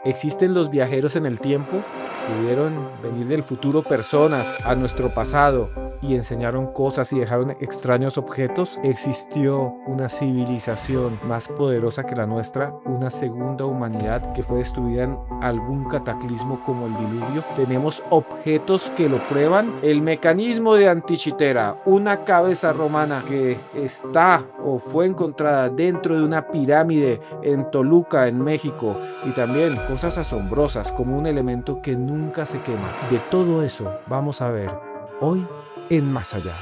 ¿Existen los viajeros en el tiempo? ¿Pudieron venir del futuro personas a nuestro pasado y enseñaron cosas y dejaron extraños objetos? ¿Existió una civilización más poderosa que la nuestra? ¿Una segunda humanidad que fue destruida en algún cataclismo como el diluvio? ¿Tenemos objetos que lo prueban? El mecanismo de Antichitera, una cabeza romana que está o fue encontrada dentro de una pirámide en Toluca, en México, y también cosas asombrosas como un elemento que nunca se quema. De todo eso vamos a ver hoy en Más Allá.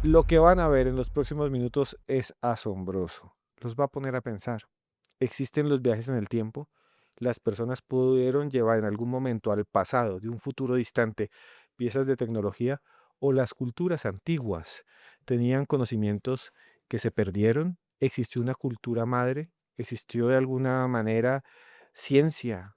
Lo que van a ver en los próximos minutos es asombroso. Los va a poner a pensar. ¿Existen los viajes en el tiempo? ¿Las personas pudieron llevar en algún momento al pasado de un futuro distante piezas de tecnología? ¿O las culturas antiguas tenían conocimientos que se perdieron? ¿Existió una cultura madre? ¿Existió de alguna manera ciencia?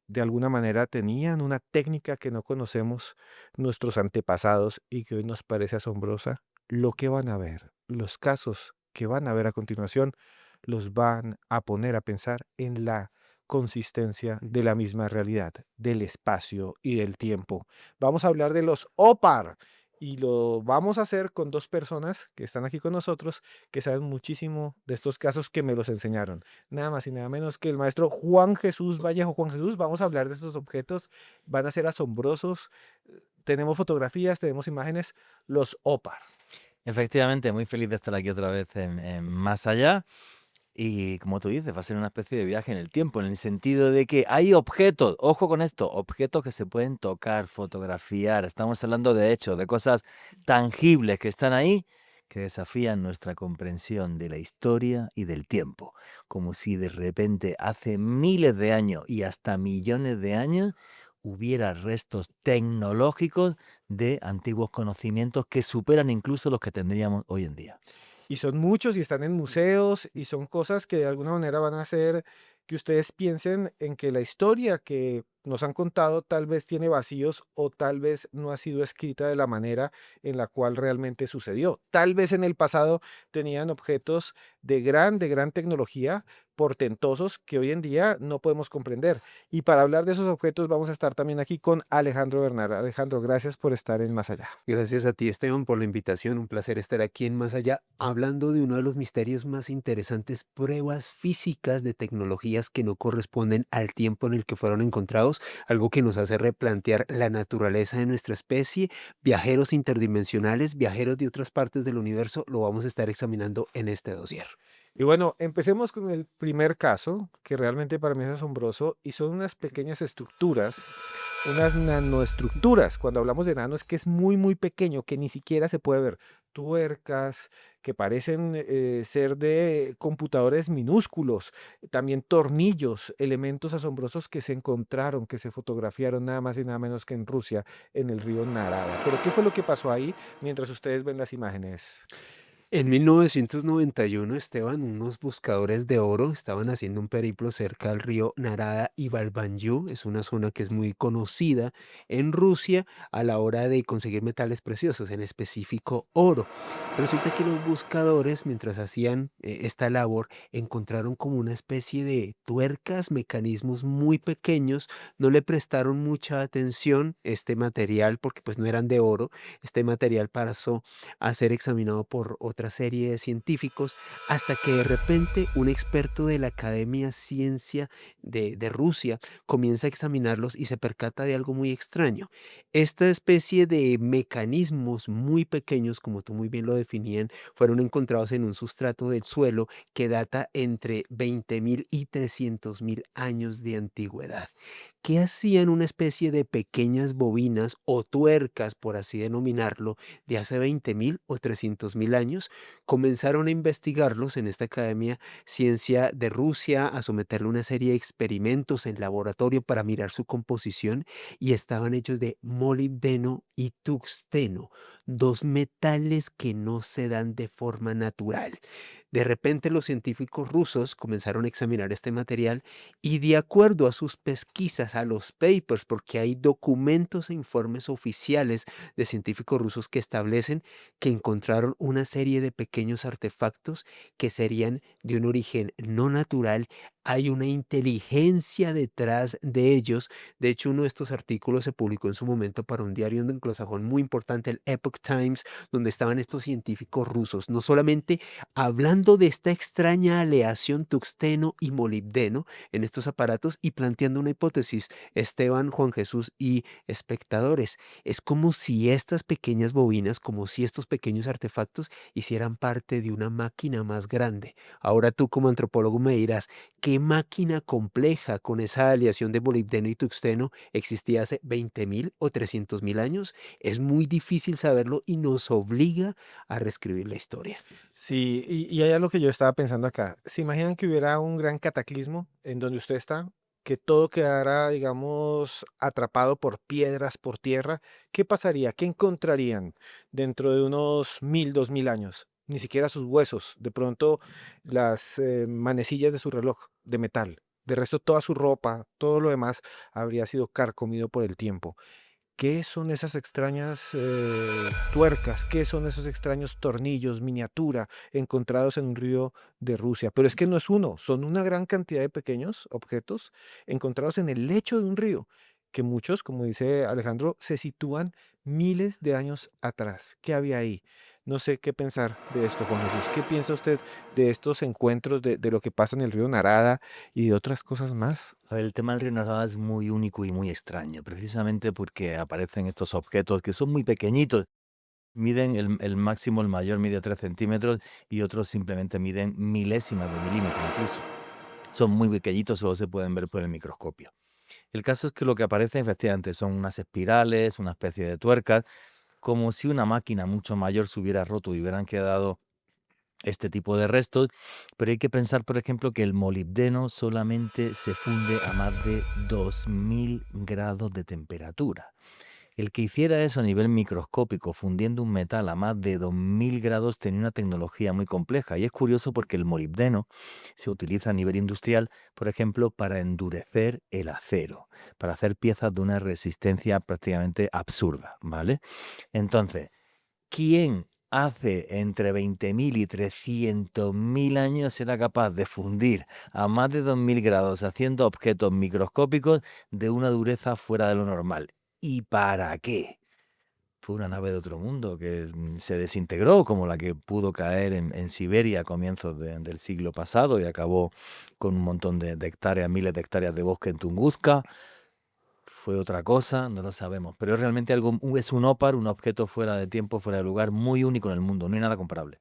¿De alguna manera tenían una técnica que no conocemos nuestros antepasados y que hoy nos parece asombrosa? Lo que van a ver, los casos que van a ver a continuación, los van a poner a pensar en la consistencia de la misma realidad, del espacio y del tiempo. Vamos a hablar de los OPAR y lo vamos a hacer con dos personas que están aquí con nosotros, que saben muchísimo de estos casos, que me los enseñaron. Nada más y nada menos que el maestro Juan Jesús Vallejo. Juan Jesús, vamos a hablar de estos objetos, van a ser asombrosos. Tenemos fotografías, tenemos imágenes, los OPAR. Efectivamente, muy feliz de estar aquí otra vez en Más Allá. Y como tú dices, va a ser una especie de viaje en el tiempo, en el sentido de que hay objetos, ojo con esto, objetos que se pueden tocar, fotografiar. Estamos hablando de hechos, de cosas tangibles que están ahí, que desafían nuestra comprensión de la historia y del tiempo. Como si de repente hace miles de años y hasta millones de años hubiera restos tecnológicos de antiguos conocimientos que superan incluso los que tendríamos hoy en día. Y son muchos y están en museos y son cosas que de alguna manera van a hacer que ustedes piensen en que la historia que nos han contado tal vez tiene vacíos o tal vez no ha sido escrita de la manera en la cual realmente sucedió. Tal vez en el pasado tenían objetos de gran tecnología, portentosos, que hoy en día no podemos comprender. Y para hablar de esos objetos vamos a estar también aquí con Alejandro Bernal. Alejandro, gracias por estar en Más Allá. Gracias a ti, Esteban, por la invitación. Un placer estar aquí en Más Allá, hablando de uno de los misterios más interesantes, pruebas físicas de tecnologías que no corresponden al tiempo en el que fueron encontrados, algo que nos hace replantear la naturaleza de nuestra especie, viajeros interdimensionales, viajeros de otras partes del universo, lo vamos a estar examinando en este dossier. Y bueno, empecemos con el primer caso, que realmente para mí es asombroso, y son unas pequeñas estructuras, unas nanoestructuras. Cuando hablamos de nano es que es muy, muy pequeño, que ni siquiera se puede ver. Tuercas que parecen ser de computadores minúsculos, también tornillos, elementos asombrosos que se encontraron, que se fotografiaron nada más y nada menos que en Rusia, en el río Narada. Pero ¿qué fue lo que pasó ahí mientras ustedes ven las imágenes? En 1991, Esteban, unos buscadores de oro estaban haciendo un periplo cerca del río Narada y Balbanyu. Es una zona que es muy conocida en Rusia a la hora de conseguir metales preciosos, en específico oro. Resulta que los buscadores, mientras hacían esta labor, encontraron como una especie de tuercas, mecanismos muy pequeños. No le prestaron mucha atención este material porque pues no eran de oro. Este material pasó a ser examinado por otra serie de científicos, hasta que de repente un experto de la Academia Ciencia de Rusia comienza a examinarlos y se percata de algo muy extraño. Esta especie de mecanismos muy pequeños, como tú muy bien lo definían, fueron encontrados en un sustrato del suelo que data entre 20.000 y 300.000 años de antigüedad. ¿Qué hacían una especie de pequeñas bobinas o tuercas, por así denominarlo, de hace 20.000 o 300.000 años? Comenzaron a investigarlos en esta Academia Ciencia de Rusia, a someterle una serie de experimentos en laboratorio para mirar su composición, y estaban hechos de molibdeno y tungsteno, dos metales que no se dan de forma natural. De repente los científicos rusos comenzaron a examinar este material y de acuerdo a sus pesquisas, a los papers, porque hay documentos e informes oficiales de científicos rusos que establecen que encontraron una serie de pequeños artefactos que serían de un origen no natural. Hay una inteligencia detrás de ellos. De hecho, uno de estos artículos se publicó en su momento para un diario anglosajón muy importante, el Epoch Times, donde estaban estos científicos rusos, no solamente hablando de esta extraña aleación tuxteno y molibdeno en estos aparatos y planteando una hipótesis, Esteban, Juan Jesús y espectadores. Es como si estas pequeñas bobinas, como si estos pequeños artefactos hicieran parte de una máquina más grande. Ahora tú como antropólogo me dirás, ¿qué máquina compleja con esa aleación de molibdeno y tuxteno existía hace 20.000 o 300.000 años? Es muy difícil saberlo y nos obliga a reescribir la historia. Sí, y hay algo que yo estaba pensando acá. ¿Se imaginan que hubiera un gran cataclismo en donde usted está? Que todo quedara, digamos, atrapado por piedras, por tierra. ¿Qué pasaría? ¿Qué encontrarían dentro de unos 1000, 2000 años? Ni siquiera sus huesos, de pronto las manecillas de su reloj de metal. De resto, toda su ropa, todo lo demás habría sido carcomido por el tiempo. ¿Qué son esas extrañas tuercas? ¿Qué son esos extraños tornillos, miniatura, encontrados en un río de Rusia? Pero es que no es uno, son una gran cantidad de pequeños objetos encontrados en el lecho de un río, que muchos, como dice Alejandro, se sitúan miles de años atrás. ¿Qué había ahí? No sé qué pensar de esto, Juan Jesús. ¿Qué piensa usted de estos encuentros, de lo que pasa en el río Narada y de otras cosas más? A ver, el tema del río Narada es muy único y muy extraño, precisamente porque aparecen estos objetos que son muy pequeñitos. Miden el máximo, el mayor mide 3 centímetros y otros simplemente miden milésimas de milímetro incluso. Son muy pequeñitos, solo se pueden ver por el microscopio. El caso es que lo que aparece efectivamente son unas espirales, una especie de tuercas, como si una máquina mucho mayor se hubiera roto y hubieran quedado este tipo de restos, pero hay que pensar, por ejemplo, que el molibdeno solamente se funde a más de 2000 grados de temperatura. El que hiciera eso a nivel microscópico, fundiendo un metal a más de 2000 grados, tenía una tecnología muy compleja. Y es curioso porque el molibdeno se utiliza a nivel industrial, por ejemplo, para endurecer el acero, para hacer piezas de una resistencia prácticamente absurda, ¿vale? Entonces, ¿quién hace entre 20.000 y 300.000 años era capaz de fundir a más de 2000 grados haciendo objetos microscópicos de una dureza fuera de lo normal? ¿Y para qué? Fue una nave de otro mundo que se desintegró, como la que pudo caer en Siberia a comienzos del siglo pasado y acabó con un montón de hectáreas, miles de hectáreas de bosque en Tunguska. Fue otra cosa, no lo sabemos, pero es realmente algo, es un ópar, un objeto fuera de tiempo, fuera de lugar, muy único en el mundo, no hay nada comparable.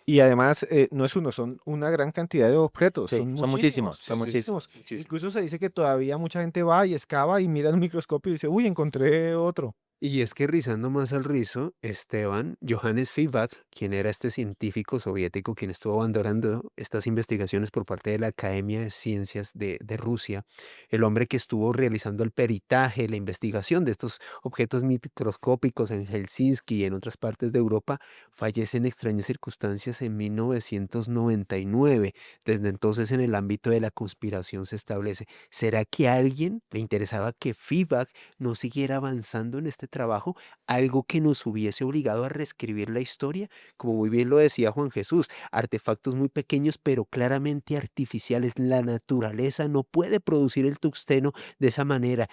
Y además, no es uno, son una gran cantidad de objetos, Sí, son son muchísimos, muchísimos, son son Sí, sí, muchísimos. muchísimos. muchísimo. Incluso se dice que todavía mucha gente va y excava y mira en un microscopio y dice, uy, encontré otro. Y es que rizando más al rizo, Esteban Johannes Fivat, quien era este científico soviético quien estuvo abandonando estas investigaciones por parte de la Academia de Ciencias de Rusia, el hombre que estuvo realizando el peritaje, la investigación de estos objetos microscópicos en Helsinki y en otras partes de Europa, fallece en extrañas circunstancias en 1999. Desde entonces en el ámbito de la conspiración se establece, ¿será que a alguien le interesaba que Fivat no siguiera avanzando en este trabajo, algo que nos hubiese obligado a reescribir la historia? Como muy bien lo decía Juan Jesús, artefactos muy pequeños pero claramente artificiales. La naturaleza no puede producir el tuxteno de esa manera.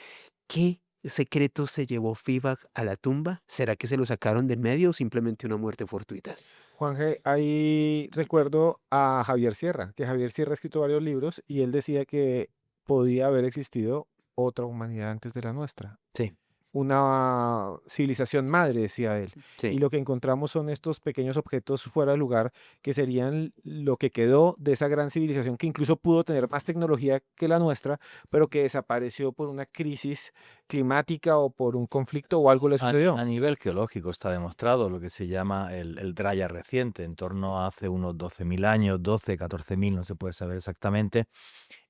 ¿Qué secreto se llevó Fibak a la tumba? ¿Será que se lo sacaron del medio o simplemente una muerte fortuita? Juanje, ahí recuerdo a Javier Sierra, que Javier Sierra ha escrito varios libros y él decía que podía haber existido otra humanidad antes de la nuestra. Sí, Una civilización madre, decía él. Y sí. lo que encontramos son estos pequeños objetos fuera de lugar que serían lo que quedó de esa gran civilización que incluso pudo tener más tecnología que la nuestra, pero que desapareció por una crisis climática o por un conflicto o algo le A sucedió? nivel geológico está demostrado lo que se llama el Dryas reciente, en torno a hace unos 12.000 años, 12, 14.000, no se puede saber exactamente,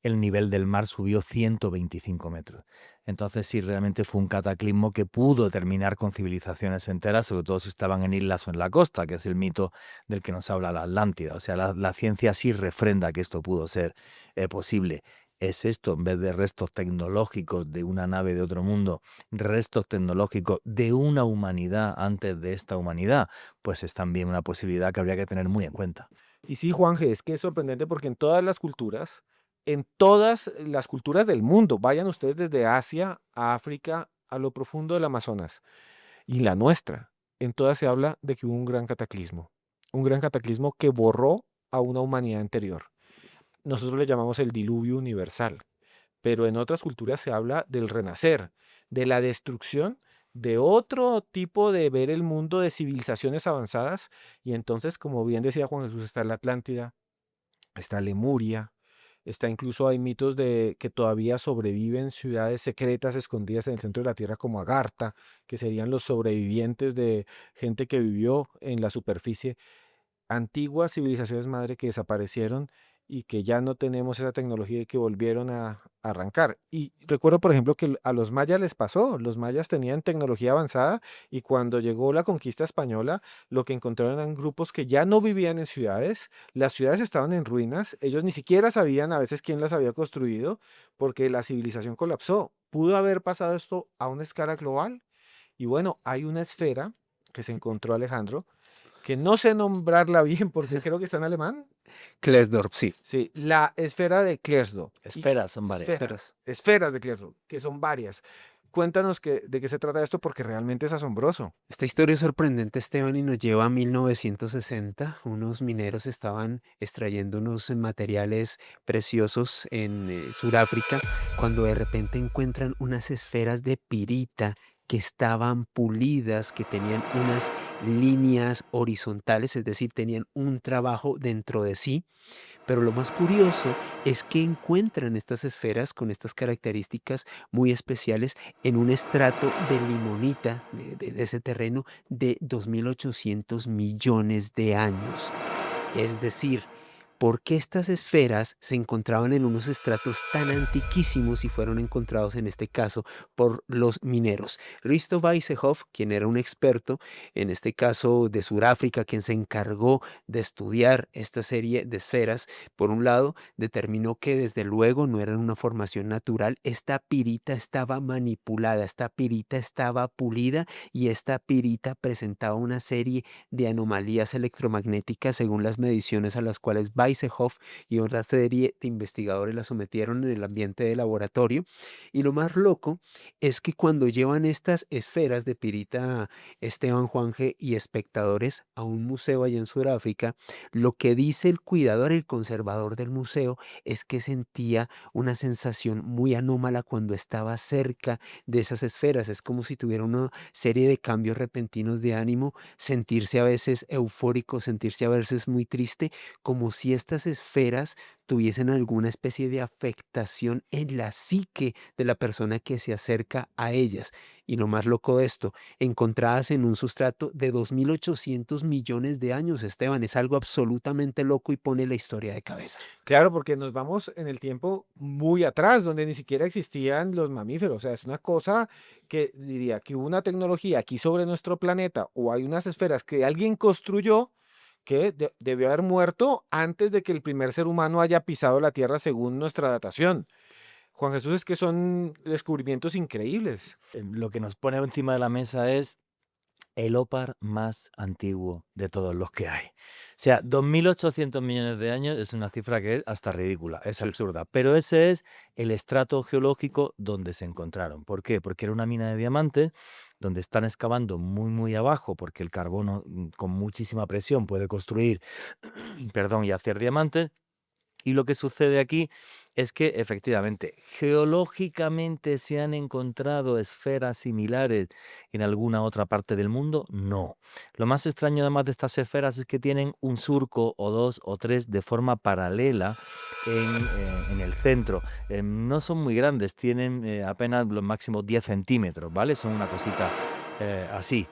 el nivel del mar subió 125 metros. Entonces sí, realmente fue un cataclismo que pudo terminar con civilizaciones enteras, sobre todo si estaban en islas o en la costa, que es el mito del que nos habla la Atlántida. O sea, la ciencia sí refrenda que esto pudo ser posible. ¿Es esto, en vez de restos tecnológicos de una nave de otro mundo, restos tecnológicos de una humanidad antes de esta humanidad? Pues es también una posibilidad que habría que tener muy en cuenta. Y sí, Juanje, es que es sorprendente porque en todas las culturas del mundo, vayan ustedes desde Asia a África, a lo profundo del Amazonas, y la nuestra, en todas se habla de que hubo un gran cataclismo que borró a una humanidad anterior. Nosotros le llamamos el diluvio universal, pero en otras culturas se habla del renacer, de la destrucción de otro tipo de ver el mundo de civilizaciones avanzadas, y entonces, como bien decía Juan Jesús, está la Atlántida, está Lemuria, está incluso hay mitos de que todavía sobreviven ciudades secretas escondidas en el centro de la Tierra como Agartha, que serían los sobrevivientes de gente que vivió en la superficie, antiguas civilizaciones madre que desaparecieron y que ya no tenemos esa tecnología y que volvieron a arrancar. Y recuerdo, por ejemplo, que a los mayas les pasó, los mayas tenían tecnología avanzada y cuando llegó la conquista española, lo que encontraron eran grupos que ya no vivían en ciudades, las ciudades estaban en ruinas, ellos ni siquiera sabían a veces quién las había construido porque la civilización colapsó. ¿Pudo haber pasado esto a una escala global? Y bueno, hay una esfera que se encontró Alejandro, que no sé nombrarla bien porque creo que está en alemán. Klesdorp, sí. Sí, la esfera de Klersdorf. Esferas son varias. Esferas. Esferas de Klersdorf, que son varias. Cuéntanos de qué se trata esto porque realmente es asombroso. Esta historia es sorprendente, Esteban, y nos lleva a 1960. Unos mineros estaban extrayendo unos materiales preciosos en Sudáfrica cuando de repente encuentran unas esferas de pirita que estaban pulidas, que tenían unas líneas horizontales, es decir, tenían un trabajo dentro de sí. Pero lo más curioso es que encuentran estas esferas con estas características muy especiales en un estrato de limonita de ese terreno de 2.800 millones de años. Es decir, ¿por qué estas esferas se encontraban en unos estratos tan antiquísimos y fueron encontrados en este caso por los mineros? Risto Weissehoff, quien era un experto, en este caso de Sudáfrica, quien se encargó de estudiar esta serie de esferas, por un lado, determinó que desde luego no eran una formación natural, esta pirita estaba manipulada, esta pirita estaba pulida y esta pirita presentaba una serie de anomalías electromagnéticas según las mediciones a las cuales Weissehoff y otra serie de investigadores la sometieron en el ambiente de laboratorio. Y lo más loco es que cuando llevan estas esferas de pirita Esteban Juanje y espectadores a un museo allá en Sudáfrica, lo que dice el cuidador, el conservador del museo, es que sentía una sensación muy anómala cuando estaba cerca de esas esferas. Es como si tuviera una serie de cambios repentinos de ánimo, sentirse a veces eufórico, sentirse a veces muy triste, como si estas esferas tuviesen alguna especie de afectación en la psique de la persona que se acerca a ellas. Y lo más loco de esto, encontradas en un sustrato de 2.800 millones de años, Esteban, es algo absolutamente loco y pone la historia de cabeza. Claro, porque nos vamos en el tiempo muy atrás, donde ni siquiera existían los mamíferos. O sea, es una cosa que diría que hubo una tecnología aquí sobre nuestro planeta o hay unas esferas que alguien construyó que debió haber muerto antes de que el primer ser humano haya pisado la Tierra según nuestra datación. Juan Jesús, es que son descubrimientos increíbles. Lo que nos pone encima de la mesa es el ópar más antiguo de todos los que hay. O sea, 2.800 millones de años es una cifra que es hasta ridícula, es Sí. absurda. Pero ese es el estrato geológico donde se encontraron. ¿Por qué? Porque era una mina de diamantes donde están excavando muy, muy abajo, porque el carbono con muchísima presión puede construir, perdón, y hacer diamantes. Y lo que sucede aquí es que efectivamente, geológicamente se han encontrado esferas similares en alguna otra parte del mundo, no. Lo más extraño además de estas esferas es que tienen un surco o dos o tres de forma paralela en el centro. No son muy grandes, tienen apenas los máximos 10 centímetros, ¿vale? Son una cosita así.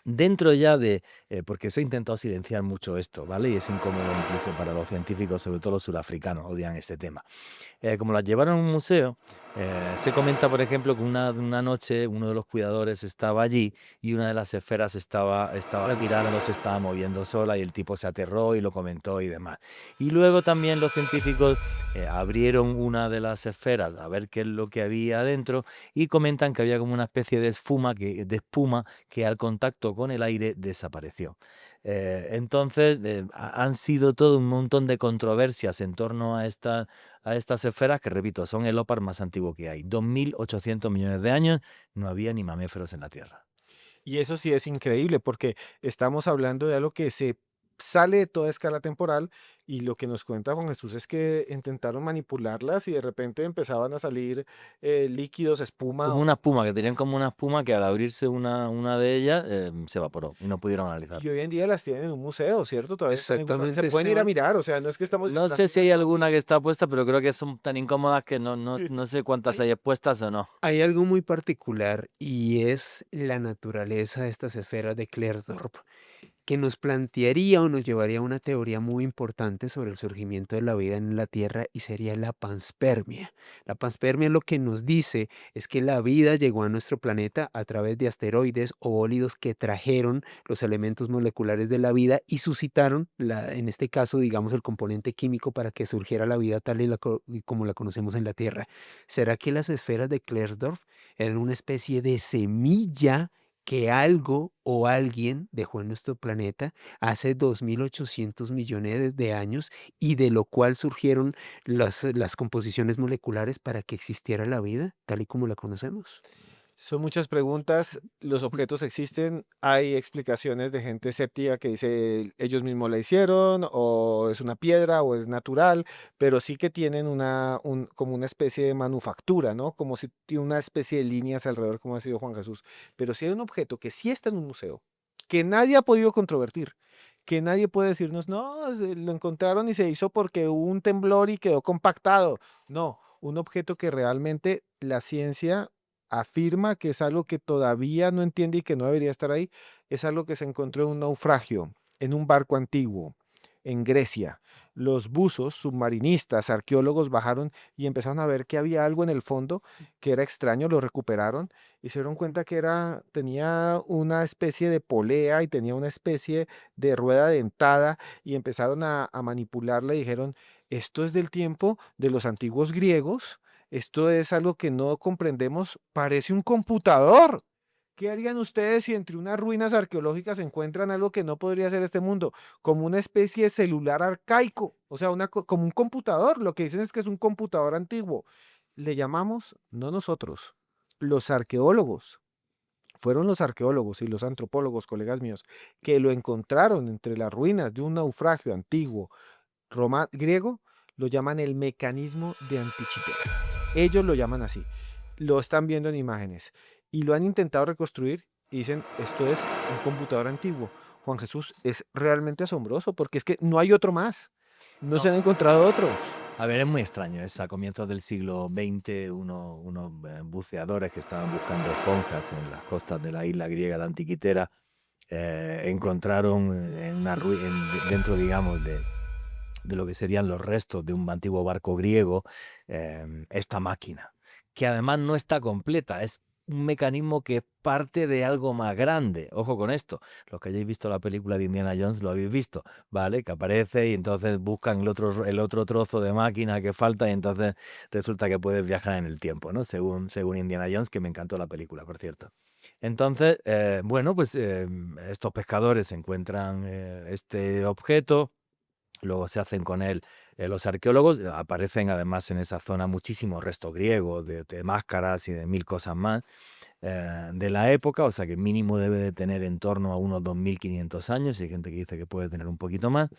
Dentro ya de, porque se ha intentado silenciar mucho esto, ¿vale? Y es incómodo incluso para los científicos, sobre todo los surafricanos, odian este tema. Como las llevaron a un museo, se comenta, por ejemplo, que una noche uno de los cuidadores estaba allí y una de las esferas estaba Las girando, se buscaba. estaba moviendo sola y el tipo se aterró y lo comentó y demás. Y luego también los científicos abrieron una de las esferas a ver qué es lo que había adentro y comentan que había como una especie de espuma que al contacto con el aire desapareció. Entonces, han sido todo un montón de controversias en torno a estas esferas que, repito, son el ópar más antiguo que hay. 2.800 millones de años, no había ni mamíferos en la Tierra. Y eso sí es increíble porque estamos hablando de algo que se sale de toda escala temporal y lo que nos cuenta Juan Jesús es que intentaron manipularlas y de repente empezaban a salir líquidos, espuma. Como una espuma, que tenían como una espuma que al abrirse una de ellas se evaporó y no pudieron Y analizarla. hoy en día las tienen en un museo, ¿cierto? Todavía están en se Exactamente, pueden ir a Esteban. mirar, o sea, no es que estamos No las sé si tienen hay alguna que escondidas. está puesta, pero creo que son tan incómodas que no sé cuántas Hay, hay expuestas o no. hay algo muy particular y es la naturaleza de estas esferas de Klerksdorp, que nos plantearía o nos llevaría a una teoría muy importante sobre el surgimiento de la vida en la Tierra y sería la panspermia. La panspermia lo que nos dice es que la vida llegó a nuestro planeta a través de asteroides o bólidos que trajeron los elementos moleculares de la vida y suscitaron, en este caso, digamos, el componente químico para que surgiera la vida tal y como la conocemos en la Tierra. ¿Será que las esferas de Klerksdorp eran una especie de semilla que algo o alguien dejó en nuestro planeta hace 2.800 millones de años y de lo cual surgieron las composiciones moleculares para que existiera la vida tal y como la conocemos? Son muchas preguntas, los objetos existen, hay explicaciones de gente escéptica que dice ellos mismos la hicieron o es una piedra o es natural, pero sí que tienen como una especie de manufactura, ¿no? Como si tiene una especie de líneas alrededor, como ha sido Juan Jesús. Pero sí hay un objeto que sí está en un museo, que nadie ha podido controvertir, que nadie puede decirnos, no, lo encontraron y se hizo porque hubo un temblor y quedó compactado. No, un objeto que realmente la ciencia afirma que es algo que todavía no entiende y que no debería estar ahí, es algo que se encontró en un naufragio, en un barco antiguo, en Grecia. Los buzos, submarinistas, arqueólogos bajaron y empezaron a ver que había algo en el fondo que era extraño, lo recuperaron y se dieron cuenta que tenía una especie de polea y tenía una especie de rueda dentada y empezaron a manipularla y dijeron, esto es del tiempo de los antiguos griegos, esto es algo que no comprendemos, parece un computador. ¿Qué harían ustedes si entre unas ruinas arqueológicas encuentran algo que no podría ser este mundo? Como una especie de celular arcaico, o sea, como un computador. Lo que dicen es que es un computador antiguo. Le llamamos, no nosotros, los arqueólogos. Fueron los arqueólogos y los antropólogos, colegas míos, que lo encontraron entre las ruinas de un naufragio antiguo griego, lo llaman el mecanismo de Antikythera. Ellos lo llaman así. Lo están viendo en imágenes y lo han intentado reconstruir y dicen, esto es un computador antiguo. Juan Jesús, es realmente asombroso porque es que no hay otro más. No se No. han encontrado otro. A ver, es muy extraño. Es a comienzos del siglo XX, unos buceadores que estaban buscando esponjas en las costas de la isla griega de Antiquitera encontraron dentro, digamos, de lo que serían los restos de un antiguo barco griego, esta máquina, que además no está completa, es un mecanismo que es parte de algo más grande. Ojo con esto, los que hayáis visto la película de Indiana Jones lo habéis visto, ¿vale? Que aparece y entonces buscan el otro trozo de máquina que falta y entonces resulta que puedes viajar en el tiempo, ¿no? Según Indiana Jones, que me encantó la película, por cierto. Entonces, bueno, pues estos pescadores encuentran este objeto. Luego se hacen con él los arqueólogos, aparecen además en esa zona muchísimos restos griegos, de máscaras y de mil cosas más de la época, o sea que mínimo debe de tener en torno a unos 2.500 años, y hay gente que dice que puede tener un poquito más.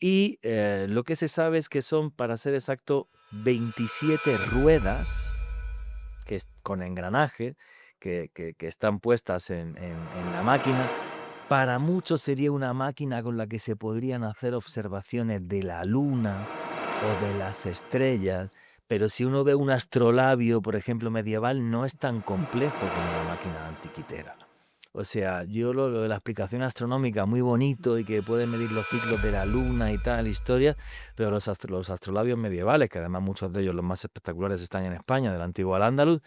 Y lo que se sabe es que son, para ser exacto, 27 ruedas con engranajes que están puestas en la máquina. Para muchos sería una máquina con la que se podrían hacer observaciones de la luna o de las estrellas, pero si uno ve un astrolabio, por ejemplo, medieval, no es tan complejo como la máquina antiquitera. O sea, yo lo de la explicación astronómica muy bonito y que puede medir los ciclos de la luna y tal, historia, pero los astrolabios medievales, que además muchos de ellos, los más espectaculares, están en España, del antiguo Al-Ándalus,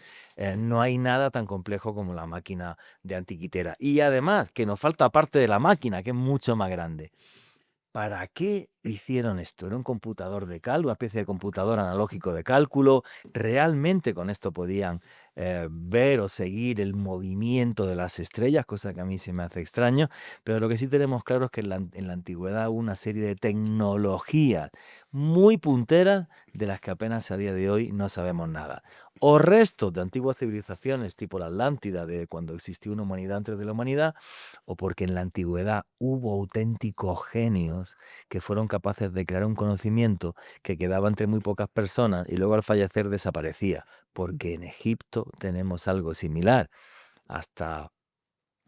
no hay nada tan complejo como la máquina de antiquitera. Y además, que nos falta parte de la máquina, que es mucho más grande. ¿Para qué hicieron esto? Era un computador de cálculo, una especie de computador analógico de cálculo. Realmente con esto podían ver o seguir el movimiento de las estrellas, cosa que a mí se me hace extraño. Pero lo que sí tenemos claro es que en la antigüedad hubo una serie de tecnologías muy punteras de las que apenas a día de hoy no sabemos nada. O restos de antiguas civilizaciones tipo la Atlántida, de cuando existió una humanidad antes de la humanidad, o porque en la antigüedad hubo auténticos genios que fueron capaces de crear un conocimiento que quedaba entre muy pocas personas y luego al fallecer desaparecía, porque en Egipto tenemos algo similar. Hasta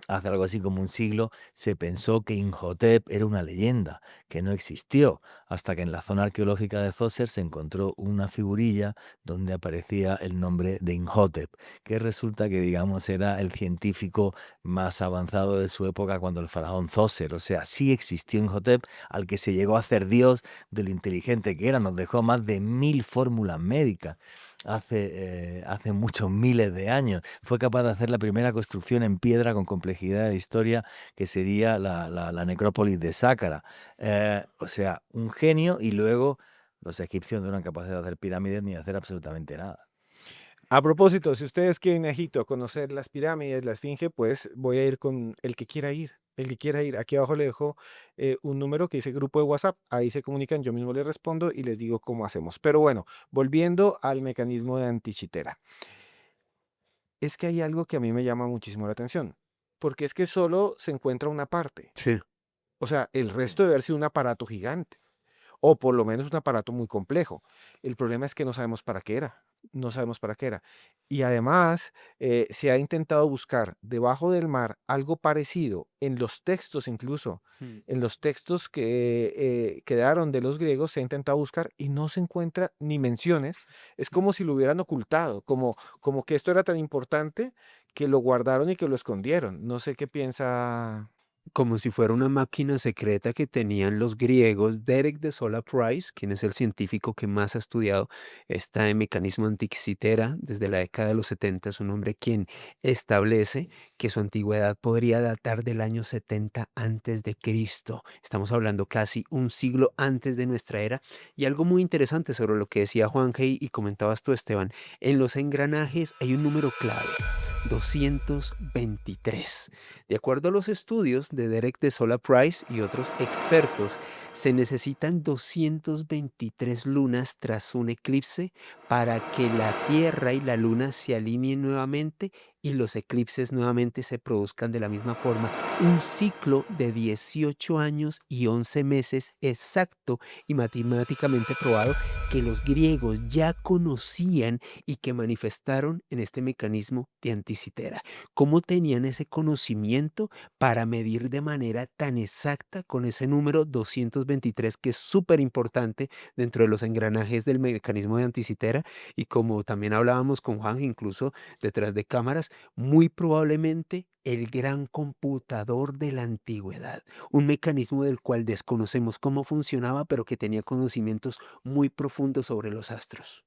hace algo así como un siglo se pensó que Imhotep era una leyenda, que no existió, hasta que en la zona arqueológica de Zoser se encontró una figurilla donde aparecía el nombre de Imhotep, que resulta que, digamos, era el científico más avanzado de su época cuando el faraón Zoser. O sea, sí existió Imhotep, al que se llegó a hacer Dios de lo inteligente que era. Nos dejó más de 1000 fórmulas médicas hace muchos miles de años. Fue capaz de hacer la primera construcción en piedra con complejidad de historia, que sería la necrópolis de Sácara. O sea, un genio, y luego los egipcios no eran capaces de hacer pirámides ni de hacer absolutamente nada. A propósito, si ustedes quieren a Egipto a conocer las pirámides, la Esfinge, pues voy a ir con el que quiera ir. El que quiera ir. Aquí abajo le dejo un número que dice grupo de WhatsApp. Ahí se comunican, yo mismo les respondo y les digo cómo hacemos. Pero bueno, volviendo al mecanismo de antichitera. Es que hay algo que a mí me llama muchísimo la atención. Porque es que solo se encuentra una parte. Sí. O sea, el Sí. resto debe haber sido un aparato gigante. O por lo menos un aparato muy complejo. El problema es que no sabemos para qué era. No sabemos para qué era. Y además, se ha intentado buscar debajo del mar algo parecido en los textos incluso, Mm. en los textos que quedaron de los griegos, se ha intentado buscar y no se encuentra ni menciones. Es como si lo hubieran ocultado, como que esto era tan importante que lo guardaron y que lo escondieron. No sé qué piensa. Como si fuera una máquina secreta que tenían los griegos. Derek de Sola Price, quien es el científico que más ha estudiado este mecanismo antiquitera desde la década de los 70, es un hombre quien establece que su antigüedad podría datar del año 70 antes de Cristo. Estamos hablando casi un siglo antes de nuestra era. Y algo muy interesante sobre lo que decía Juan Hey y comentabas tú, Esteban, en los engranajes hay un número clave: 223. De acuerdo a los estudios de Derek de Sola Price y otros expertos, se necesitan 223 lunas tras un eclipse para que la Tierra y la Luna se alineen nuevamente y los eclipses nuevamente se produzcan de la misma forma. Un ciclo de 18 años y 11 meses exacto y matemáticamente probado, que los griegos ya conocían y que manifestaron en este mecanismo de anticitera. ¿Cómo tenían ese conocimiento para medir de manera tan exacta con ese número 223, que es súper importante dentro de los engranajes del mecanismo de anticitera? Y como también hablábamos con Juan, incluso detrás de cámaras, muy probablemente el gran computador de la antigüedad, un mecanismo del cual desconocemos cómo funcionaba, pero que tenía conocimientos muy profundos sobre los astros.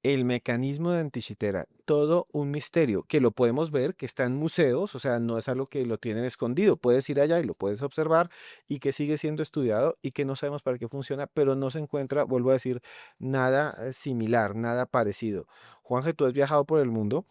El mecanismo de antichitera, todo un misterio que lo podemos ver, que está en museos, o sea, no es algo que lo tienen escondido. Puedes ir allá y lo puedes observar y que sigue siendo estudiado y que no sabemos para qué funciona, pero no se encuentra, vuelvo a decir, nada similar, nada parecido. Juanje, tú has viajado por el mundo.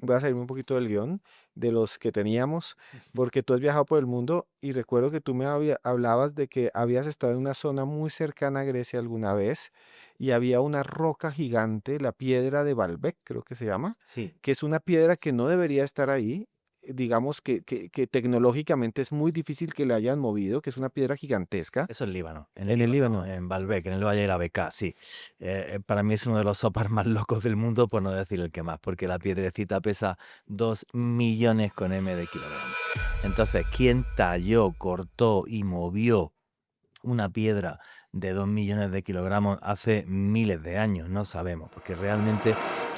Voy a salirme un poquito del guión de los que teníamos, porque tú has viajado por el mundo y recuerdo que tú me hablabas de que habías estado en una zona muy cercana a Grecia alguna vez y había una roca gigante, la piedra de Baalbek, creo que se llama, Sí. que es una piedra que no debería estar ahí, digamos que tecnológicamente es muy difícil que la hayan movido, que es una piedra gigantesca. Eso es Líbano. En el Líbano, en Baalbek, en el Valle de la Bekaa, sí. Para mí es uno de los sopars más locos del mundo, por no decir el que más, porque la piedrecita pesa 2 millones con M de kilogramos. Entonces, ¿quién talló, cortó y movió una piedra de 2 millones de kilogramos hace miles de años? No sabemos, porque realmente,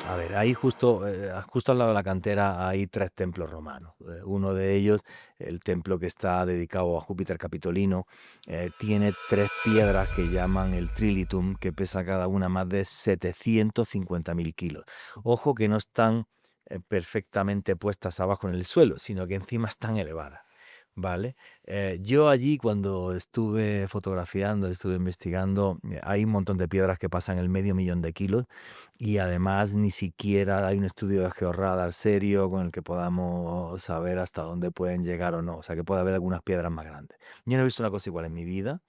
a ver, ahí justo al lado de la cantera hay 3 templos romanos. Uno de ellos, el templo que está dedicado a Júpiter Capitolino, tiene 3 piedras que llaman el Trilitum, que pesa cada una más de 750.000 kilos. Ojo que no están perfectamente puestas abajo en el suelo, sino que encima están elevadas. ¿Vale? Yo allí cuando estuve fotografiando, estuve investigando, hay un montón de piedras que pasan el 500.000 de kilos y además ni siquiera hay un estudio de georradar serio con el que podamos saber hasta dónde pueden llegar o no. O sea, que puede haber algunas piedras más grandes. Yo no he visto una cosa igual en mi vida.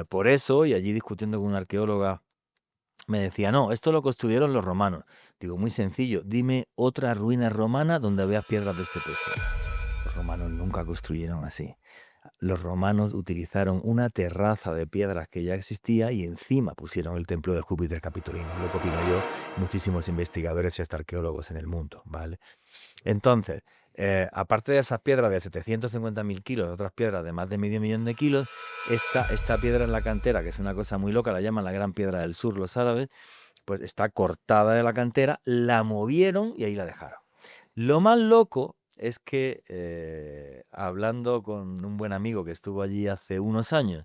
Por eso, y allí discutiendo con una arqueóloga, me decía, no, esto lo construyeron los romanos. Digo, muy sencillo, dime otra ruina romana donde veas piedras de este peso. Los romanos nunca construyeron así. Los romanos utilizaron una terraza de piedras que ya existía y encima pusieron el templo de Júpiter Capitolino. Lo que opino yo, muchísimos investigadores y hasta arqueólogos en el mundo, ¿vale? Entonces, aparte de esas piedras de 750.000 kilos, otras piedras de más de 500.000 de kilos, esta piedra en la cantera, que es una cosa muy loca, la llaman la Gran Piedra del Sur los árabes, pues está cortada de la cantera, la movieron y ahí la dejaron. Lo más loco es que, hablando con un buen amigo que estuvo allí hace unos años,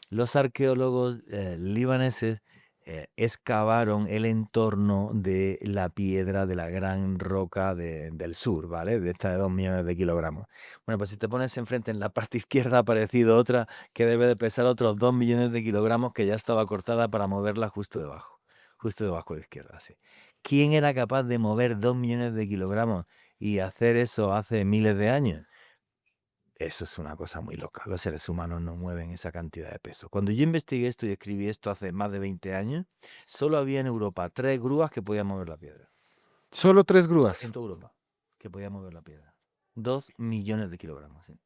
los arqueólogos libaneses excavaron el entorno de la piedra de la gran roca del sur, ¿vale? De esta de 2 millones de kilogramos. Bueno, pues si te pones enfrente en la parte izquierda ha aparecido otra que debe de pesar otros 2 millones de kilogramos que ya estaba cortada para moverla justo debajo a la izquierda, sí. ¿Quién era capaz de mover 2 millones de kilogramos y hacer eso hace miles de años? Eso es una cosa muy loca. Los seres humanos no mueven esa cantidad de peso. Cuando yo investigué esto y escribí esto hace más de 20 años, solo había en Europa 3 grúas que podían mover la piedra. Solo 3 En grúas. toda Europa que podían mover la piedra. 2 millones de kilogramos, sí. Es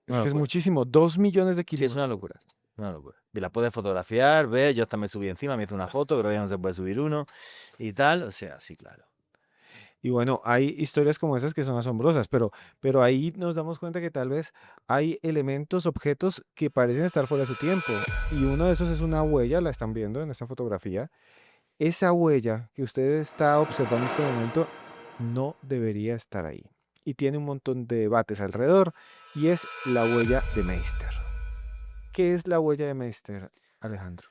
Una que es locura. muchísimo. 2 millones de Sí, es kilogramos. una locura. Una locura. Y la puedes fotografiar, ver, yo hasta me subí encima, me hice una foto, pero ya no se puede subir uno y tal. O sea, sí, claro. Y bueno, hay historias como esas que son asombrosas, pero ahí nos damos cuenta que tal vez hay elementos, objetos que parecen estar fuera de su tiempo. Y uno de esos es una huella, la están viendo en esta fotografía. Esa huella que usted está observando en este momento no debería estar ahí. Y tiene un montón de debates alrededor, y es la huella de Meister. ¿Qué es la huella de Meister, Alejandro?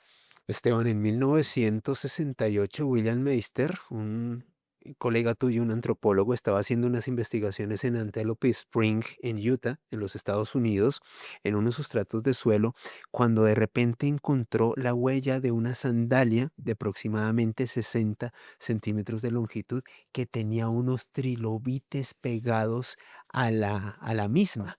Esteban, en 1968, William Meister, un colega tuyo, un antropólogo, estaba haciendo unas investigaciones en Antelope Spring, en Utah, en los Estados Unidos, en unos sustratos de suelo, cuando de repente encontró la huella de una sandalia de aproximadamente 60 centímetros de longitud que tenía unos trilobites pegados a la misma.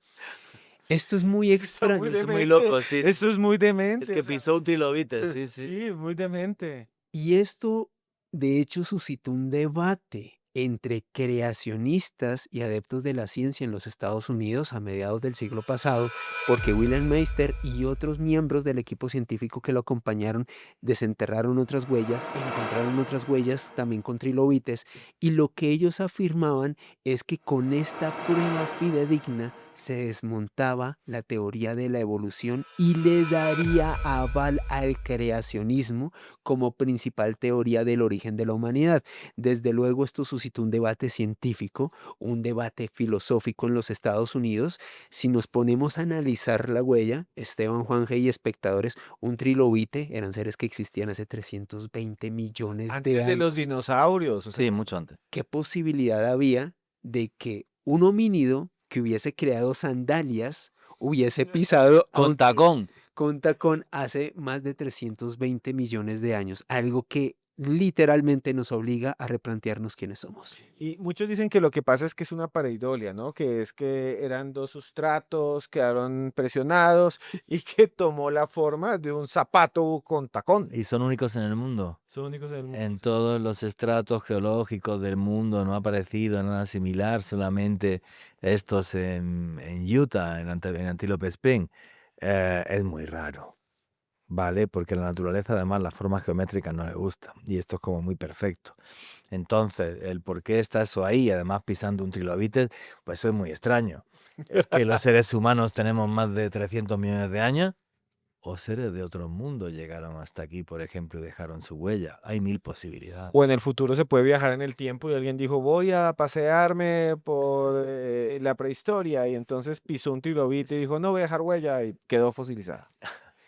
Esto es muy extraño. Es muy loco, sí. Eso es muy Es demente. que o sea, pisó un trilobite, sí, sí. sí, muy demente. Y esto, de hecho, suscitó un debate entre creacionistas y adeptos de la ciencia en los Estados Unidos a mediados del siglo pasado, porque Wilhelm Meister y otros miembros del equipo científico que lo acompañaron desenterraron otras huellas, encontraron otras huellas también con trilobites, y lo que ellos afirmaban es que con esta prueba fidedigna se desmontaba la teoría de la evolución y le daría aval al creacionismo como principal teoría del origen de la humanidad. Desde luego esto suscitó un debate científico, un debate filosófico en los Estados Unidos. Si nos ponemos a analizar la huella, Esteban, Juanje y espectadores, un trilobite eran seres que existían hace 320 millones de Antes de los años. dinosaurios. O sea, Sí, mucho antes. ¿Qué posibilidad había de que un homínido que hubiese creado sandalias hubiese pisado a Con un tacón. con tacón hace más de 320 millones de años? Algo que literalmente nos obliga a replantearnos quiénes somos. Y muchos dicen que lo que pasa es que es una pareidolia, ¿no? Que es que eran dos sustratos, quedaron presionados y que tomó la forma de un zapato con tacón. Y son únicos en el mundo. Son únicos en el mundo. En todos los estratos geológicos del mundo no ha aparecido nada similar, solamente estos en Utah, en Antelope Spring. Es muy raro, ¿vale? Porque a la naturaleza además las formas geométricas no le gustan y esto es como muy perfecto. Entonces, el por qué está eso ahí, además pisando un trilobite, pues eso es muy extraño. ¿Es que los seres humanos tenemos más de 300 millones de años? ¿O seres de otro mundo llegaron hasta aquí, por ejemplo, y dejaron su huella? Hay mil posibilidades. O en el futuro se puede viajar en el tiempo y alguien dijo, voy a pasearme por la prehistoria y entonces pisó un trilobite y dijo, no voy a dejar huella y quedó fosilizada.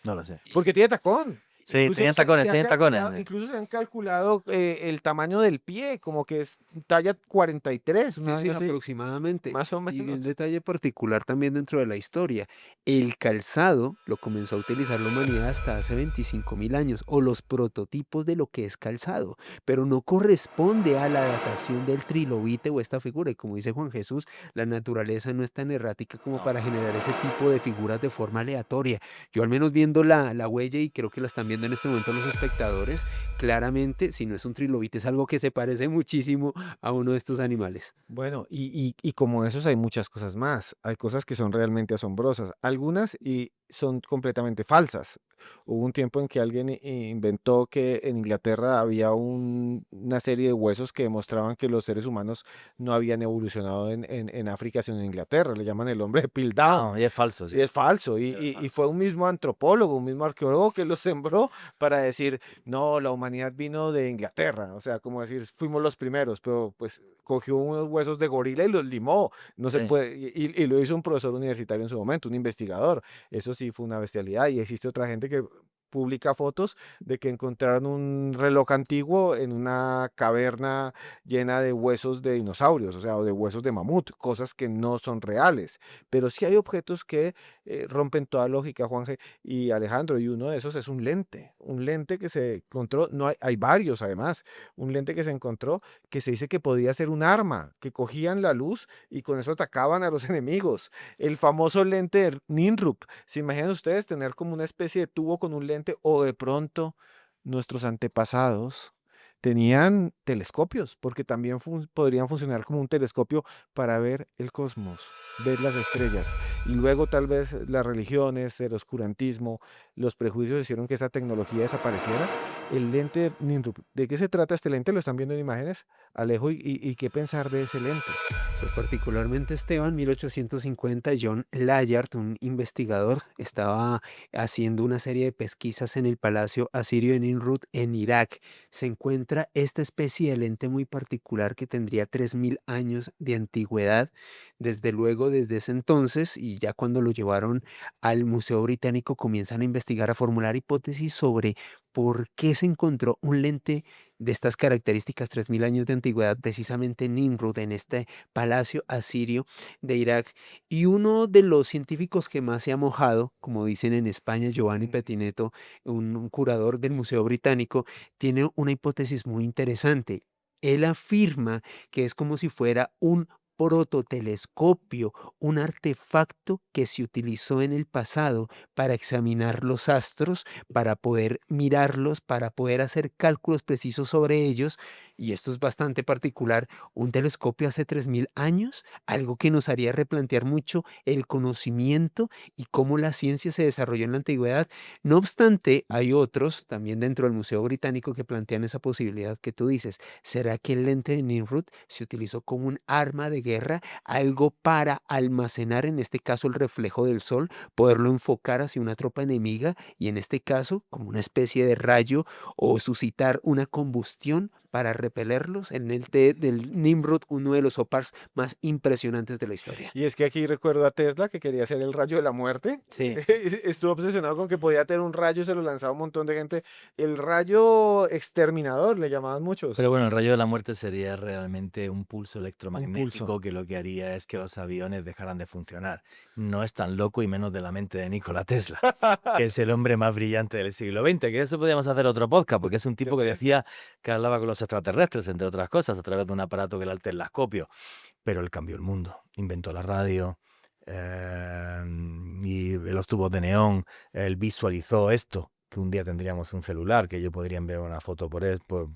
No lo sé. Porque tiene tacón. Sí, Incluso tenían se- tacones, se han tenían tacones. calculado- incluso se han calculado el tamaño del pie, como que es talla 43, una Sí, sí, vaina así, aproximadamente. más o Y un menos. detalle particular también dentro de la historia, el calzado lo comenzó a utilizar la humanidad hasta hace 25.000 años, o los prototipos de lo que es calzado, pero no corresponde a la datación del trilobite o esta figura. Y como dice Juan Jesús, la naturaleza no es tan errática como para generar ese tipo de figuras de forma aleatoria. Yo al menos viendo la huella, y creo que la están viendo en este momento los espectadores, claramente, si no es un trilobite, es algo que se parece muchísimo a uno de estos animales. Bueno, y como esos hay muchas cosas más. Hay cosas que son realmente asombrosas. Algunas y son completamente falsas. Hubo un tiempo en que alguien inventó que en Inglaterra había una serie de huesos que demostraban que los seres humanos no habían evolucionado en África, sino en Inglaterra. Le llaman el hombre de Piltdown. No, y es falso, sí. Y es falso. Y, Es y- y falso. fue un mismo antropólogo, un mismo arqueólogo que lo sembró para decir, no, la humanidad vino de Inglaterra. O sea, como decir, fuimos los primeros, pero pues cogió unos huesos de gorila y los limó. No se Sí. puede, y lo hizo un profesor universitario en su momento, un investigador. Eso sí fue una bestialidad. Y existe otra gente que publica fotos de que encontraron un reloj antiguo en una caverna llena de huesos de dinosaurios, o sea, o de huesos de mamut, cosas que no son reales. Pero sí hay objetos que rompen toda lógica, Juanje y Alejandro, y uno de esos es un lente que se encontró, no hay varios además, un lente que se encontró que se dice que podía ser un arma, que cogían la luz y con eso atacaban a los enemigos. El famoso lente de Ninrup. ¿Se imaginan ustedes tener como una especie de tubo con un lente o de pronto nuestros antepasados tenían telescopios, porque también podrían funcionar como un telescopio para ver el cosmos, ver las estrellas? Y luego tal vez las religiones, el oscurantismo, los prejuicios hicieron que esa tecnología desapareciera. El lente Ninrup, ¿de qué se trata este lente? ¿Lo están viendo en imágenes, Alejo? ¿Y qué pensar de ese lente? Pues particularmente Esteban, 1850, John Layard, un investigador, estaba haciendo una serie de pesquisas en el Palacio Asirio de Nimrud en Irak. Se encuentra esta especie de lente muy particular que tendría 3.000 años de antigüedad. Desde luego, desde ese entonces, y ya cuando lo llevaron al Museo Británico, comienzan a investigar, a formular hipótesis sobre por qué se encontró un lente de estas características, 3.000 años de antigüedad, precisamente en Nimrud, en este palacio asirio de Irak. Y uno de los científicos que más se ha mojado, como dicen en España, Giovanni Pettinetto, un curador del Museo Británico, tiene una hipótesis muy interesante. Él afirma que es como si fuera un prototelescopio, un artefacto que se utilizó en el pasado para examinar los astros, para poder mirarlos, para poder hacer cálculos precisos sobre ellos. Y esto es bastante particular, un telescopio hace 3.000 años, algo que nos haría replantear mucho el conocimiento y cómo la ciencia se desarrolló en la antigüedad. No obstante, hay otros también dentro del Museo Británico que plantean esa posibilidad que tú dices. ¿Será que el lente de Nimrud se utilizó como un arma de guerra, algo para almacenar, en este caso, el reflejo del sol, poderlo enfocar hacia una tropa enemiga y en este caso como una especie de rayo, o suscitar una combustión para repelerlos, el lente del Nimrod, uno de los OPARs más impresionantes de la historia. Y es que aquí recuerdo a Tesla que quería hacer el rayo de la muerte. Sí. Estuvo obsesionado con que podía tener un rayo y se lo lanzaba a un montón de gente. El rayo exterminador le llamaban muchos. Pero bueno, el rayo de la muerte sería realmente un pulso Un electromagnético pulso. que lo que haría es que los aviones dejaran de funcionar. No es tan loco y menos de la mente de Nikola Tesla, que es el hombre más brillante del siglo XX, que eso podríamos hacer otro podcast, porque es un tipo que decía que hablaba con los extraterrestres, entre otras cosas, a través de un aparato que era el telescopio. Pero él cambió el mundo, inventó la radio y los tubos de neón, él visualizó esto, que un día tendríamos un celular, que yo podría enviar una foto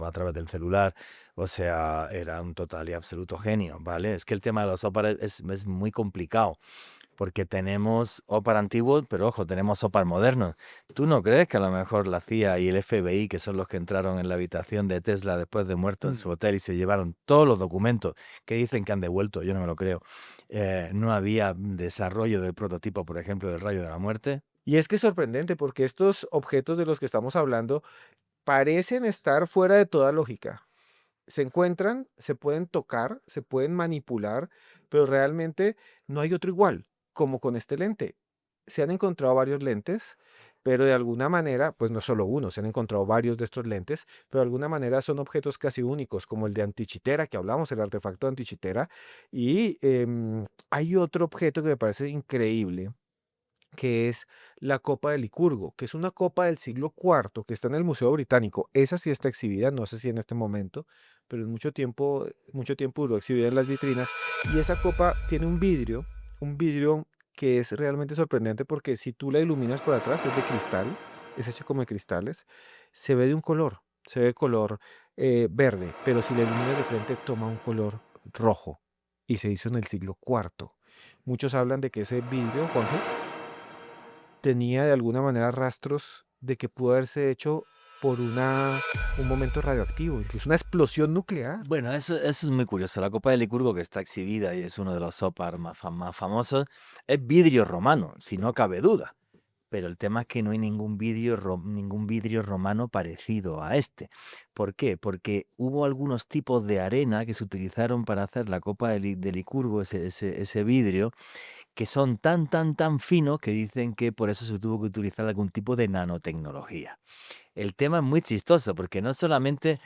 a través del celular, o sea, era un total y absoluto genio, ¿vale? Es que el tema de los óparas es muy complicado, porque tenemos ópar antiguos, pero ojo, tenemos ópar modernos. ¿Tú no crees que a lo mejor la CIA y el FBI, que son los que entraron en la habitación de Tesla después de muerto en Mm. su hotel y se llevaron todos los documentos que dicen que han devuelto? Yo no me lo creo. No había desarrollo del prototipo, por ejemplo, del rayo de la muerte. Y es que es sorprendente porque estos objetos de los que estamos hablando parecen estar fuera de toda lógica. Se encuentran, se pueden tocar, se pueden manipular, pero realmente no hay otro igual, como con este lente. Se han encontrado varios lentes, pero de alguna manera, pues no solo uno, se han encontrado varios de estos lentes, pero de alguna manera son objetos casi únicos, como el de Antichitera, que hablamos, el artefacto de Antichitera. Y hay otro objeto que me parece increíble, que es la copa de Licurgo, que es una copa del siglo IV que está en el Museo Británico. Esa sí está exhibida, no sé si en este momento, pero en mucho tiempo duró exhibida en las vitrinas. Y esa copa tiene un vidrio que es realmente sorprendente porque si tú la iluminas por atrás es de cristal, es hecho como de cristales, se ve de un color, se ve color verde, pero si la iluminas de frente toma un color rojo y se hizo en el siglo IV. Muchos hablan de que ese vidrio, Juanje, tenía de alguna manera rastros de que pudo haberse hecho por un momento radioactivo, incluso una explosión nuclear. Bueno, eso es muy curioso. La copa de Licurgo, que está exhibida y es uno de los ópar más famosos, es vidrio romano, si no cabe duda. Pero el tema es que no hay ningún vidrio romano parecido a este. ¿Por qué? Porque hubo algunos tipos de arena que se utilizaron para hacer la copa de Licurgo, ese vidrio, que son tan finos que dicen que por eso se tuvo que utilizar algún tipo de nanotecnología. El tema es muy chistoso porque no solamente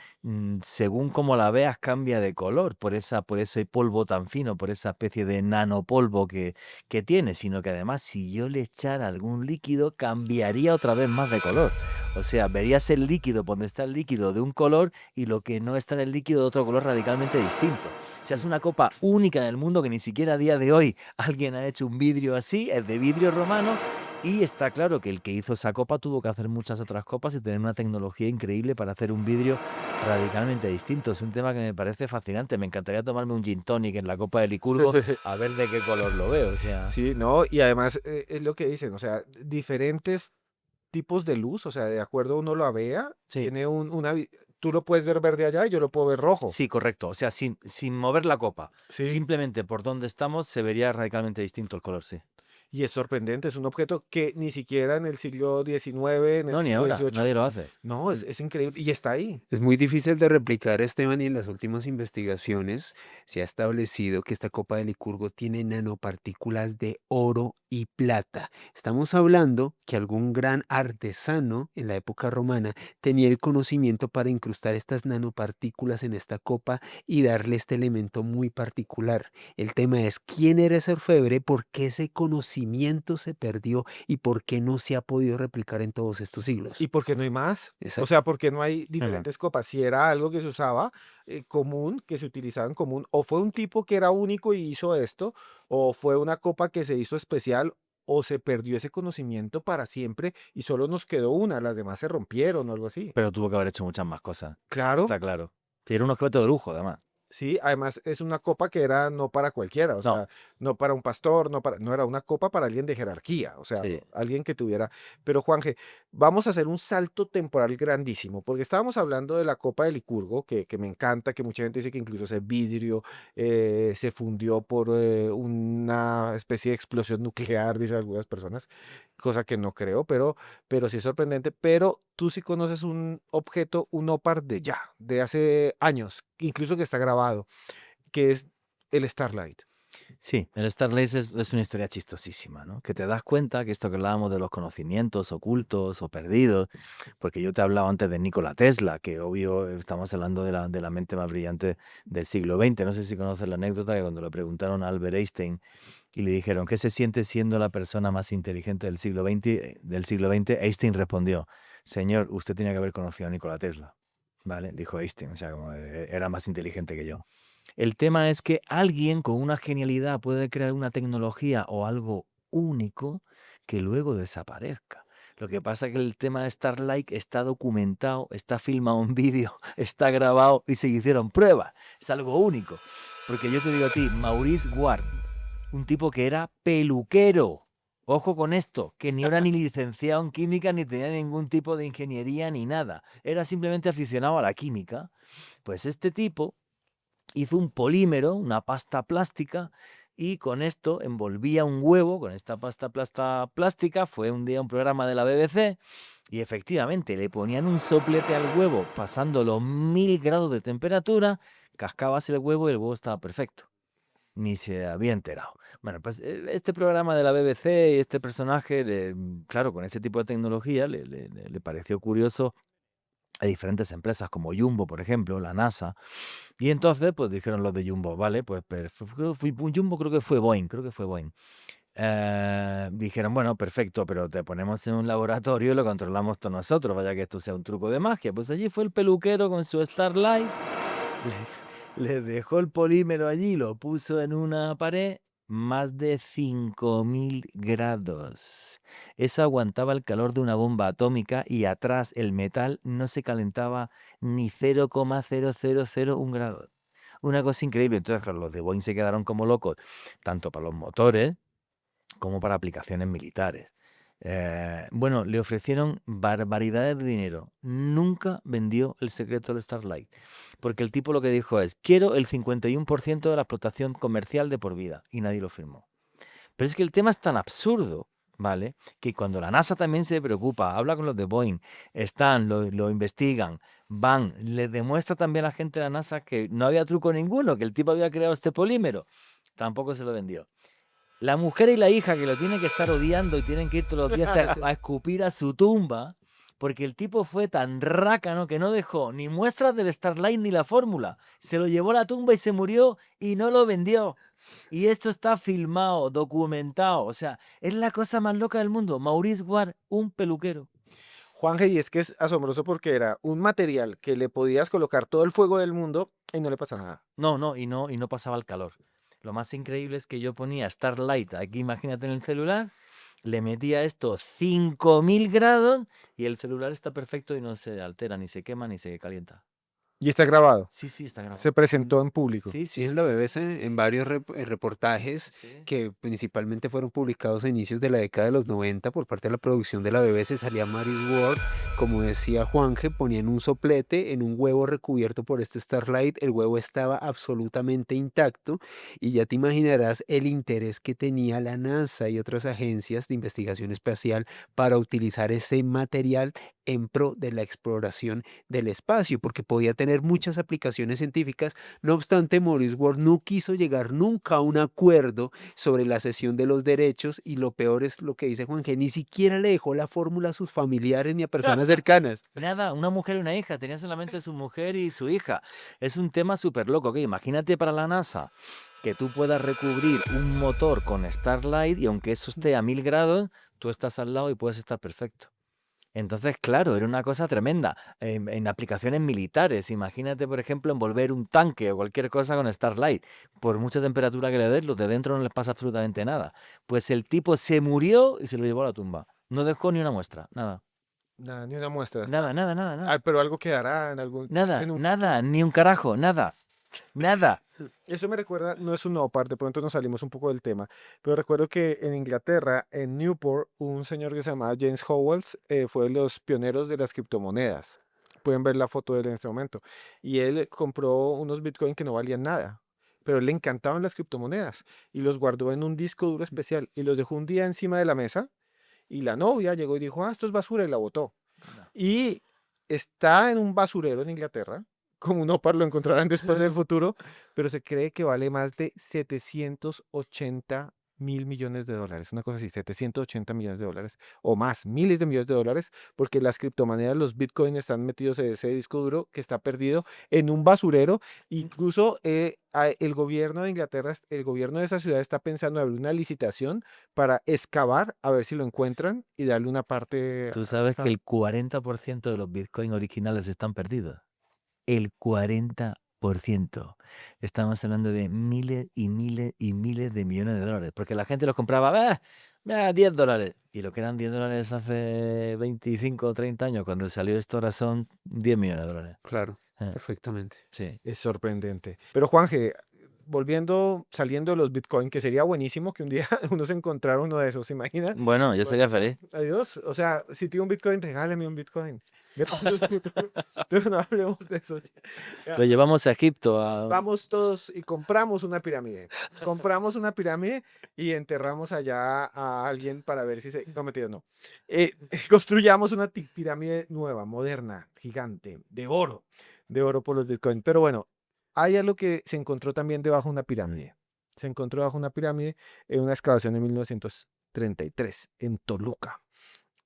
según cómo la veas cambia de color por ese polvo tan fino, por esa especie de nanopolvo que tiene, sino que además si yo le echara algún líquido cambiaría otra vez más de color. O sea, verías el líquido donde está el líquido de un color y lo que no está en el líquido de otro color radicalmente distinto. O sea, es una copa única en el mundo que ni siquiera a día de hoy alguien ha hecho un vidrio así, es de vidrio romano. Y está claro que el que hizo esa copa tuvo que hacer muchas otras copas y tener una tecnología increíble para hacer un vidrio radicalmente distinto. Es un tema que me parece fascinante. Me encantaría tomarme un gin tonic en la copa de Licurgo a ver de qué color lo veo. O sea, Sí, no, y además es lo que dicen, o sea, diferentes tipos de luz, o sea, de acuerdo a uno lo vea, sí, tiene tú lo puedes ver verde allá y yo lo puedo ver rojo. sí, correcto. O sea, sin mover la copa, Sí. simplemente por donde estamos se vería radicalmente distinto el color, sí. Y es sorprendente, es un objeto que ni siquiera en el siglo XIX, en el No, ni siglo ahora, XVIII, nadie lo hace. no, es increíble, y está ahí. Es muy difícil de replicar, Esteban, y en las últimas investigaciones se ha establecido que esta copa de Licurgo tiene nanopartículas de oro y plata. Estamos hablando que algún gran artesano en la época romana tenía el conocimiento para incrustar estas nanopartículas en esta copa y darle este elemento muy particular. El tema es quién era ese orfebre, por qué ese conocimiento se perdió y por qué no se ha podido replicar en todos estos ¿Y siglos. por qué no hay más? O Exacto. sea, ¿por qué no hay Ujú. diferentes copas? Si era algo que se usaba común, que se utilizaba en común, o fue un tipo que era único y hizo esto, o fue una copa que se hizo especial, o se perdió ese conocimiento para siempre y solo nos quedó una, las demás se rompieron o algo así. Pero tuvo que haber hecho muchas más cosas. Claro, Está claro. Y era un objeto de lujo, además. sí, además es una copa que era no para cualquiera, o No, sea, no para un pastor, no era una copa para alguien de jerarquía, o sea, sí. alguien que tuviera. Pero Juanje, vamos a hacer un salto temporal grandísimo, porque estábamos hablando de la copa de Licurgo, que me encanta, que mucha gente dice que incluso ese vidrio se fundió por una especie de explosión nuclear, dicen algunas personas, cosa que no creo, pero sí es sorprendente. Pero tú sí conoces un objeto, un OPAR de hace años, incluso que está grabado, que es el Starlight. Sí, el Starlight es una historia chistosísima, ¿no? Que te das cuenta que esto que hablábamos de los conocimientos ocultos o perdidos, porque yo te he hablado antes de Nikola Tesla, que obvio estamos hablando de la mente más brillante del siglo XX. No sé si conoces la anécdota que cuando le preguntaron a Albert Einstein y le dijeron, ¿qué se siente siendo la persona más inteligente del siglo XX? Einstein respondió, señor, usted tenía que haber conocido a Nikola Tesla, ¿vale? Dijo Einstein, o sea, como era más inteligente que yo. El tema es que alguien con una genialidad puede crear una tecnología o algo único que luego desaparezca. Lo que pasa es que el tema de Starlight está documentado, está filmado en vídeo, está grabado y se hicieron pruebas. Es algo único. Porque yo te digo a ti, Maurice Ward, un tipo que era peluquero. Ojo con esto, que ni era ni licenciado en química, ni tenía ningún tipo de ingeniería, ni nada. Era simplemente aficionado a la química. Pues este tipo hizo un polímero, una pasta plástica, y con esto envolvía un huevo, con esta pasta plástica. Fue un día un programa de la BBC y efectivamente le ponían un soplete al huevo pasando los 1000 grados de temperatura, cascabas el huevo y el huevo estaba perfecto. Ni se había enterado. Bueno, pues este programa de la BBC y este personaje, claro, con ese tipo de tecnología le pareció curioso a diferentes empresas como Jumbo, por ejemplo, la NASA. Y entonces, pues dijeron los de Jumbo, vale, pues Jumbo creo que fue Boeing. Dijeron, bueno, perfecto, pero te ponemos en un laboratorio y lo controlamos todos nosotros, vaya que esto sea un truco de magia. Pues allí fue el peluquero con su Starlight, le dejó el polímero allí, lo puso en una pared, más de 5000 grados. Eso aguantaba el calor de una bomba atómica y atrás el metal no se calentaba ni 0,0001 grado. Una cosa increíble. Entonces, claro, los de Boeing se quedaron como locos, tanto para los motores como para aplicaciones militares. Bueno, le ofrecieron barbaridades de dinero. Nunca vendió el secreto del Starlight, porque el tipo lo que dijo es, quiero el 51% de la explotación comercial de por vida, y nadie lo firmó. Pero es que el tema es tan absurdo, ¿vale? Que cuando la NASA también se preocupa, habla con los de Boeing, lo investigan, van, le demuestra también a la gente de la NASA que no había truco ninguno, que el tipo había creado este polímero, tampoco se lo vendió. La mujer y la hija que lo tienen que estar odiando y tienen que ir todos los días a escupir a su tumba, porque el tipo fue tan rácano que no dejó ni muestras del Starlight ni la fórmula. Se lo llevó a la tumba y se murió y no lo vendió. Y esto está filmado, documentado. O sea, es la cosa más loca del mundo. Maurice Ward, un peluquero. Juanje, y es que es asombroso porque era un material que le podías colocar todo el fuego del mundo y no le pasa nada. No pasaba el calor. Lo más increíble es que yo ponía Starlight aquí, imagínate en el celular, le metía esto 5000 grados y el celular está perfecto y no se altera, ni se quema, ni se calienta. Y está grabado. Sí, está grabado. Se presentó en público. Sí, Sí, en la BBC, en varios reportajes Sí. que principalmente fueron publicados a inicios de la década de los 90 por parte de la producción de la BBC, salía Maurice Ward, como decía Juanje, ponían un soplete en un huevo recubierto por este Starlight, el huevo estaba absolutamente intacto y ya te imaginarás el interés que tenía la NASA y otras agencias de investigación espacial para utilizar ese material en pro de la exploración del espacio, porque podía tener muchas aplicaciones científicas. No obstante, Maurice Ward no quiso llegar nunca a un acuerdo sobre la cesión de los derechos y lo peor es lo que dice Juan G, ni siquiera le dejó la fórmula a sus familiares ni a personas cercanas. Nada, una mujer y una hija, tenía solamente su mujer y su hija. Es un tema súper loco, ¿ok? Imagínate para la NASA que tú puedas recubrir un motor con Starlight y aunque eso esté a 1000 grados, tú estás al lado y puedes estar perfecto. Entonces, claro, era una cosa tremenda. En aplicaciones militares, imagínate, por ejemplo, envolver un tanque o cualquier cosa con Starlight. Por mucha temperatura que le des, los de dentro no les pasa absolutamente nada. Pues el tipo se murió y se lo llevó a la tumba. No dejó ni una muestra, nada. Nada, ni una muestra. Nada. Pero algo quedará en algún... en un- Nada, ni un carajo, nada. Eso me recuerda, no es un OPAR, de pronto nos salimos un poco del tema, pero recuerdo que en Inglaterra, en Newport, un señor que se llamaba James Howells fue de los pioneros de las criptomonedas. Pueden ver la foto de él en este momento. Y él compró unos Bitcoin que no valían nada, pero a él le encantaban las criptomonedas y los guardó en un disco duro especial y los dejó un día encima de la mesa y la novia llegó y dijo, ah, esto es basura y la botó. No. y está en un basurero en Inglaterra. Como un ópalo lo encontrarán después en el futuro, pero se cree que vale más de 780.000 millones de dólares. Una cosa así, 780 millones de dólares o más, miles de millones de dólares, porque las criptomonedas, los bitcoins están metidos en ese disco duro que está perdido en un basurero. Incluso el gobierno de Inglaterra, el gobierno de esa ciudad está pensando en abrir una licitación para excavar a ver si lo encuentran y darle una parte Tú a sabes que esta. el 40% de los bitcoins originales están perdidos. El 40%. Estamos hablando de miles y miles y miles de millones de dólares. Porque la gente los compraba, $10. Y lo que eran $10 hace 25 o 30 años, cuando salió esto, ahora son 10 millones de dólares. Claro, Eh, perfectamente. Sí. Es sorprendente. Pero Juanje, saliendo de los Bitcoin, que sería buenísimo que un día uno se encontrara uno de esos, ¿se imagina? Bueno, yo sería feliz. Adiós. O sea, si tiene un Bitcoin, regáleme un Bitcoin. Pero no hablemos de eso. Ya, Lo llevamos a Egipto. A... vamos todos y compramos una pirámide. Compramos una pirámide y enterramos allá a alguien para ver si se... No, mentira, no. Construyamos una pirámide nueva, moderna, gigante, de oro por los Bitcoin. Pero bueno, hay algo que se encontró también debajo de una pirámide. Se encontró debajo de una pirámide en una excavación en 1933, en Toluca.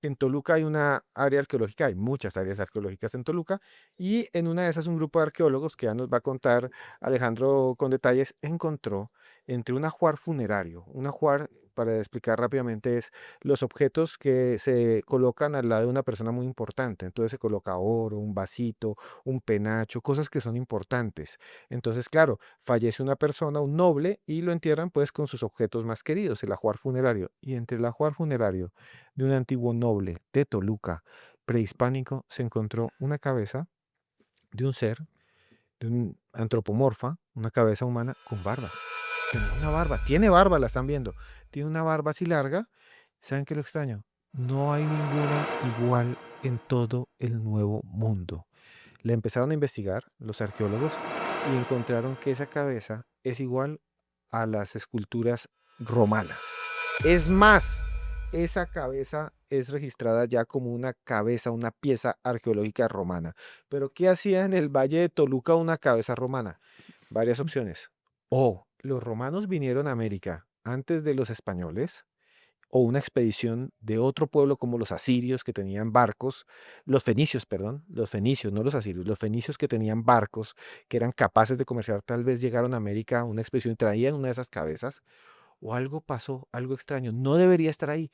En Toluca hay una área arqueológica, hay muchas áreas arqueológicas en Toluca, y en una de esas un grupo de arqueólogos, que ya nos va a contar Alejandro con detalles, encontró entre un ajuar funerario, un ajuar, para explicar rápidamente, es los objetos que se colocan al lado de una persona muy importante. Entonces se coloca oro, un vasito, un penacho, cosas que son importantes. Entonces, claro, fallece una persona, un noble, y lo entierran pues con sus objetos más queridos, el ajuar funerario. Y entre el ajuar funerario de un antiguo noble de Toluca prehispánico se encontró una cabeza de un ser, de un antropomorfa, una cabeza humana con barba. Tenía una barba, tiene barba, la están viendo. Tiene una barba así larga. ¿Saben qué es lo extraño? No hay ninguna igual en todo el nuevo mundo. Le empezaron a investigar los arqueólogos y encontraron que esa cabeza es igual a las esculturas romanas. Es más, esa cabeza es registrada ya como una cabeza, una pieza arqueológica romana. Pero ¿qué hacía en el Valle de Toluca una cabeza romana? Varias opciones. O los romanos vinieron a América antes de los españoles, o una expedición de otro pueblo como los asirios que tenían barcos, los fenicios, perdón, los fenicios, no los asirios, los fenicios que tenían barcos, que eran capaces de comerciar, tal vez llegaron a América, una expedición y traían una de esas cabezas, o algo pasó, algo extraño, no debería estar ahí.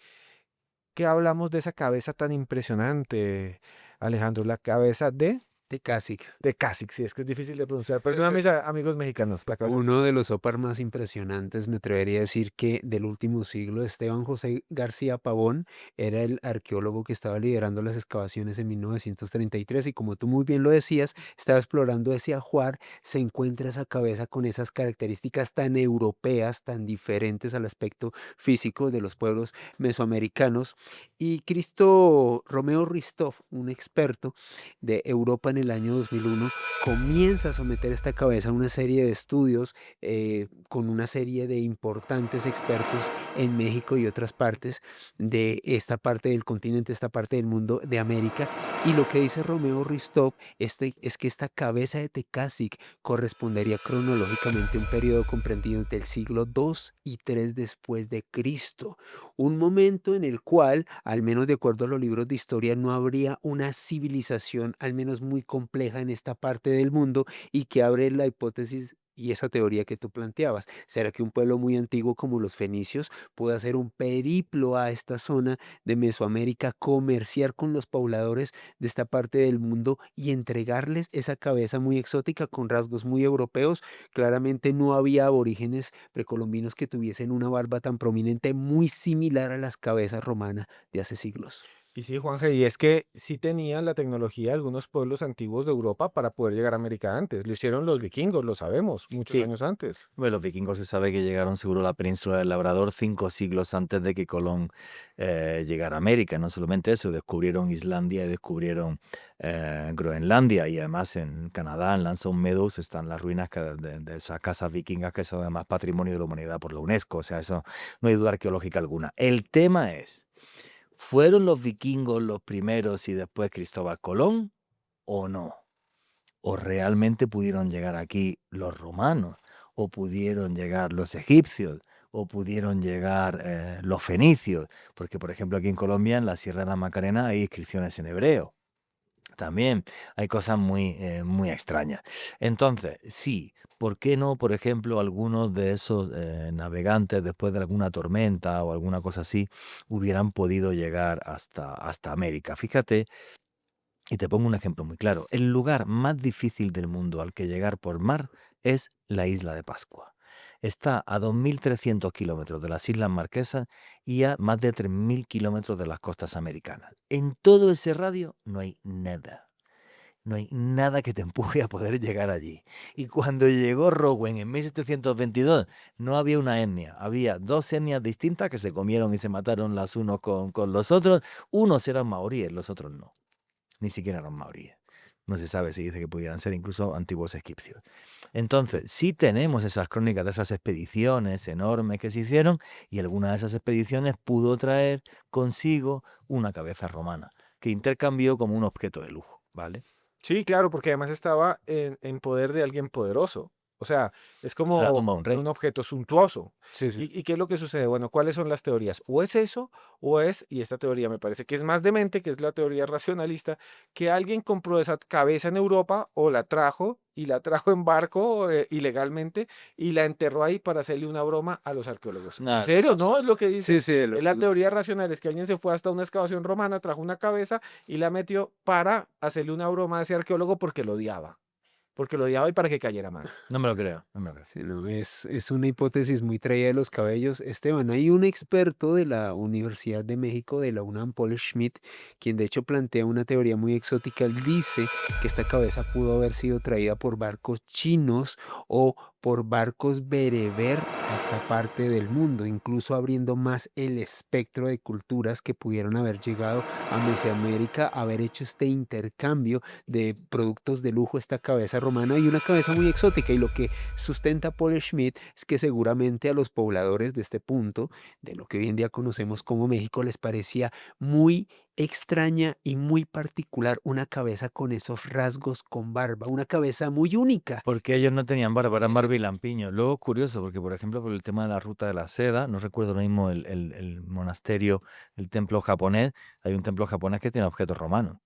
¿Qué hablamos de esa cabeza tan impresionante, Alejandro? La cabeza De Kasich. de Kasich, sí, es que es difícil de pronunciar, perdón a mis amigos mexicanos, la cabeza. Uno de los OPAR más impresionantes, me atrevería a decir que del último siglo, Esteban José García Pavón era el arqueólogo que estaba liderando las excavaciones en 1933 y como tú muy bien lo decías, estaba explorando ese ajuar, se encuentra esa cabeza con esas características tan europeas, tan diferentes al aspecto físico de los pueblos mesoamericanos y Cristo Romeo Ristov, un experto de Europa en el año 2001, comienza a someter esta cabeza a una serie de estudios con una serie de importantes expertos en México y otras partes de esta parte del continente, esta parte del mundo de América. Y lo que dice Romeo Ristov es que esta cabeza de Tecásic correspondería cronológicamente a un periodo comprendido entre el siglo II y III después de Cristo. Un momento en el cual, al menos de acuerdo a los libros de historia, no habría una civilización, al menos muy compleja en esta parte del mundo y que abre la hipótesis y esa teoría que tú planteabas. ¿Será que un pueblo muy antiguo como los fenicios puede hacer un periplo a esta zona de Mesoamérica, comerciar con los pobladores de esta parte del mundo y entregarles esa cabeza muy exótica con rasgos muy europeos? Claramente no había aborígenes precolombinos que tuviesen una barba tan prominente, muy similar a las cabezas romanas de hace siglos. Y sí, Juanje, y es que sí tenían la tecnología de algunos pueblos antiguos de Europa para poder llegar a América antes. Lo hicieron los vikingos, lo sabemos, muchos Sí. años antes. Bueno, los vikingos se sabe que llegaron seguro a la península del Labrador 5 siglos antes de que Colón llegara a América. No solamente eso, descubrieron Islandia y descubrieron Groenlandia. Y además en Canadá, en L'Anson Meadows, están las ruinas de esas casas vikingas que son además patrimonio de la humanidad por la UNESCO. O sea, eso no hay duda arqueológica alguna. El tema es, ¿Fueron los vikingos los primeros y después Cristóbal Colón o no? ¿O realmente pudieron llegar aquí los romanos? ¿O pudieron llegar los egipcios? ¿O pudieron llegar los fenicios? Porque, por ejemplo, aquí en Colombia, en la Sierra de la Macarena, hay inscripciones en hebreo. También hay cosas muy extrañas. Entonces, sí, ¿por qué no, por ejemplo, algunos de esos navegantes, después de alguna tormenta o alguna cosa así, hubieran podido llegar hasta América? Fíjate, y te pongo un ejemplo muy claro. El lugar más difícil del mundo al que llegar por mar es la isla de Pascua. Está a 2.300 kilómetros de las Islas Marquesas y a más de 3.000 kilómetros de las costas americanas. En todo ese radio no hay nada. No hay nada que te empuje a poder llegar allí. Y cuando llegó Rowan en 1722, no había una etnia. Había dos etnias distintas que se comieron y se mataron las unos con los otros. Unos eran maoríes, los otros no. Ni siquiera eran maoríes. No se sabe si dice que pudieran ser incluso antiguos egipcios. Entonces, sí tenemos esas crónicas de esas expediciones enormes que se hicieron y alguna de esas expediciones pudo traer consigo una cabeza romana que intercambió como un objeto de lujo, ¿vale? Sí, claro, porque además estaba en poder de alguien poderoso. O sea, es La como tumba de un rey. un objeto suntuoso. Sí, sí. ¿Y qué es lo que sucede? Bueno, ¿cuáles son las teorías? O es eso, o es, y esta teoría me parece que es más demente, que es la teoría racionalista, que alguien compró esa cabeza en Europa o la trajo y la trajo en barco ilegalmente y la enterró ahí para hacerle una broma a los arqueólogos. ¿En No, eso es serio? ¿No? absurdo. Es lo que Sí, dicen. sí, Es la teoría racional, es que alguien se fue hasta una excavación romana, trajo una cabeza y la metió para hacerle una broma a ese arqueólogo porque lo odiaba. Porque lo odiaba y para que cayera mal. No me lo creo, no me lo creo. sí, no, es una hipótesis muy traída de los cabellos. Esteban, hay un experto de la Universidad de México, de la UNAM, Paul Schmidt, quien de hecho plantea una teoría muy exótica. Él dice que esta cabeza pudo haber sido traída por barcos chinos o por barcos bereber a esta parte del mundo, incluso abriendo más el espectro de culturas que pudieron haber llegado a Mesoamérica, haber hecho este intercambio de productos de lujo, esta cabeza romana y una cabeza muy exótica. Y lo que sustenta Paul Schmidt es que seguramente a los pobladores de este punto, de lo que hoy en día conocemos como México, les parecía muy extraña y muy particular una cabeza con esos rasgos con barba, una cabeza muy única. Porque ellos no tenían barba, eran Ese- barba y lampiño. Luego, curioso, porque por ejemplo, por el tema de la ruta de la seda, no recuerdo ahora mismo el monasterio, el templo japonés, hay un templo japonés que tiene objetos romanos.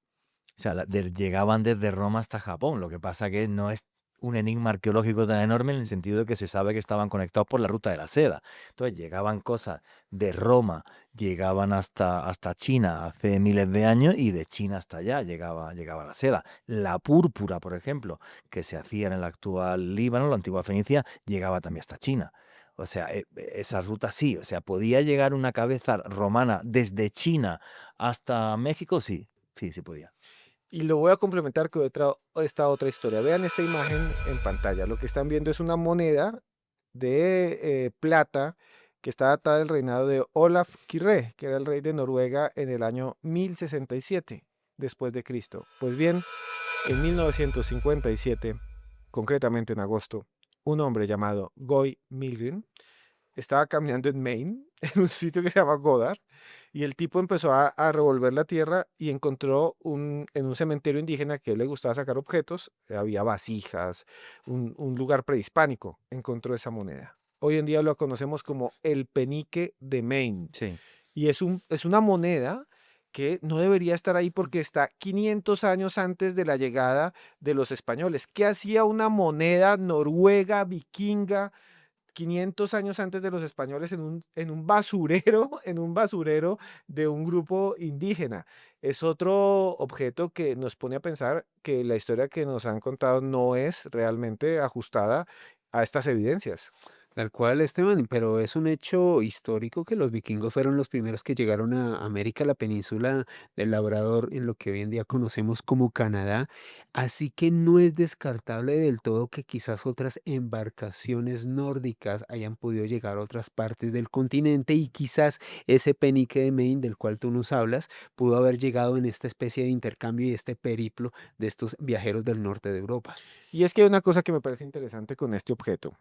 O sea, llegaban desde Roma hasta Japón. Lo que pasa que no es un enigma arqueológico tan enorme en el sentido de que se sabe que estaban conectados por la ruta de la seda. Entonces llegaban cosas de Roma, llegaban hasta China hace miles de años y de China hasta allá llegaba la seda. La púrpura, por ejemplo, que se hacía en el actual Líbano, la antigua Fenicia, llegaba también hasta China. O sea, esa ruta sí, o sea, podía llegar una cabeza romana desde China hasta México, sí, sí podía. Y lo voy a complementar con esta otra historia. Vean esta imagen en pantalla. Lo que están viendo es una moneda de plata que está datada del reinado de Olaf Kyrre, que era el rey de Noruega en el año 1067 después de Cristo. Pues bien, en 1957, concretamente en agosto, un hombre llamado Goy Milgren estaba caminando en Maine, en un sitio que se llama Goddard, y el tipo empezó a revolver la tierra y encontró en un cementerio indígena que a él le gustaba sacar objetos, había vasijas, un lugar prehispánico, encontró esa moneda. Hoy en día lo conocemos como el penique de Maine. Sí. Y es una moneda que no debería estar ahí porque está 500 años antes de la llegada de los españoles. ¿Qué hacía una moneda noruega, vikinga, 500 años antes de los españoles en un basurero, en un basurero de un grupo indígena? Es otro objeto que nos pone a pensar que la historia que nos han contado no es realmente ajustada a estas evidencias. Tal cual, Esteban, pero es un hecho histórico que los vikingos fueron los primeros que llegaron a América, la península del Labrador, en lo que hoy en día conocemos como Canadá. Así que no es descartable del todo que quizás otras embarcaciones nórdicas hayan podido llegar a otras partes del continente y quizás ese penique de Maine del cual tú nos hablas pudo haber llegado en esta especie de intercambio y este periplo de estos viajeros del norte de Europa. Y es que hay una cosa que me parece interesante con este objeto,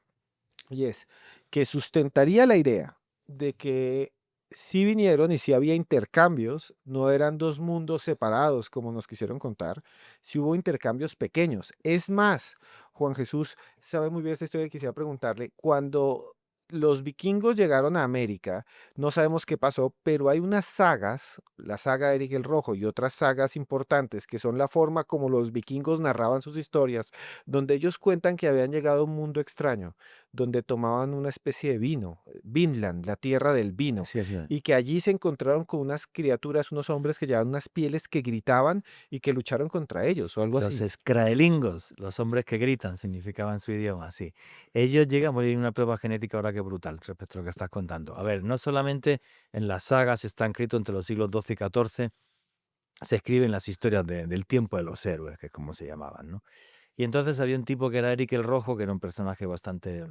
y es que sustentaría la idea de que sí vinieron y sí había intercambios, no eran dos mundos separados como nos quisieron contar, sí hubo intercambios pequeños. Es más, Juan Jesús sabe muy bien esta historia y quisiera preguntarle, cuando los vikingos llegaron a América, no sabemos qué pasó, pero hay unas sagas, la saga de Eric el Rojo y otras sagas importantes que son la forma como los vikingos narraban sus historias, donde ellos cuentan que habían llegado a un mundo extraño, donde tomaban una especie de vino, Vinland, la tierra del vino, Sí, sí. y que allí se encontraron con unas criaturas, unos hombres que llevaban unas pieles que gritaban y que lucharon contra ellos o algo Los así. escraelingos, los hombres que gritan, significaba en su idioma, sí. Ellos llegan a morir en una prueba genética ahora que brutal respecto a lo que estás contando. A ver, no solamente en las sagas está escrito entre los siglos XII y XIV, se escriben las historias del tiempo de los héroes, que es como se llamaban, ¿no? Y entonces había un tipo que era Eric el Rojo, que era un personaje bastante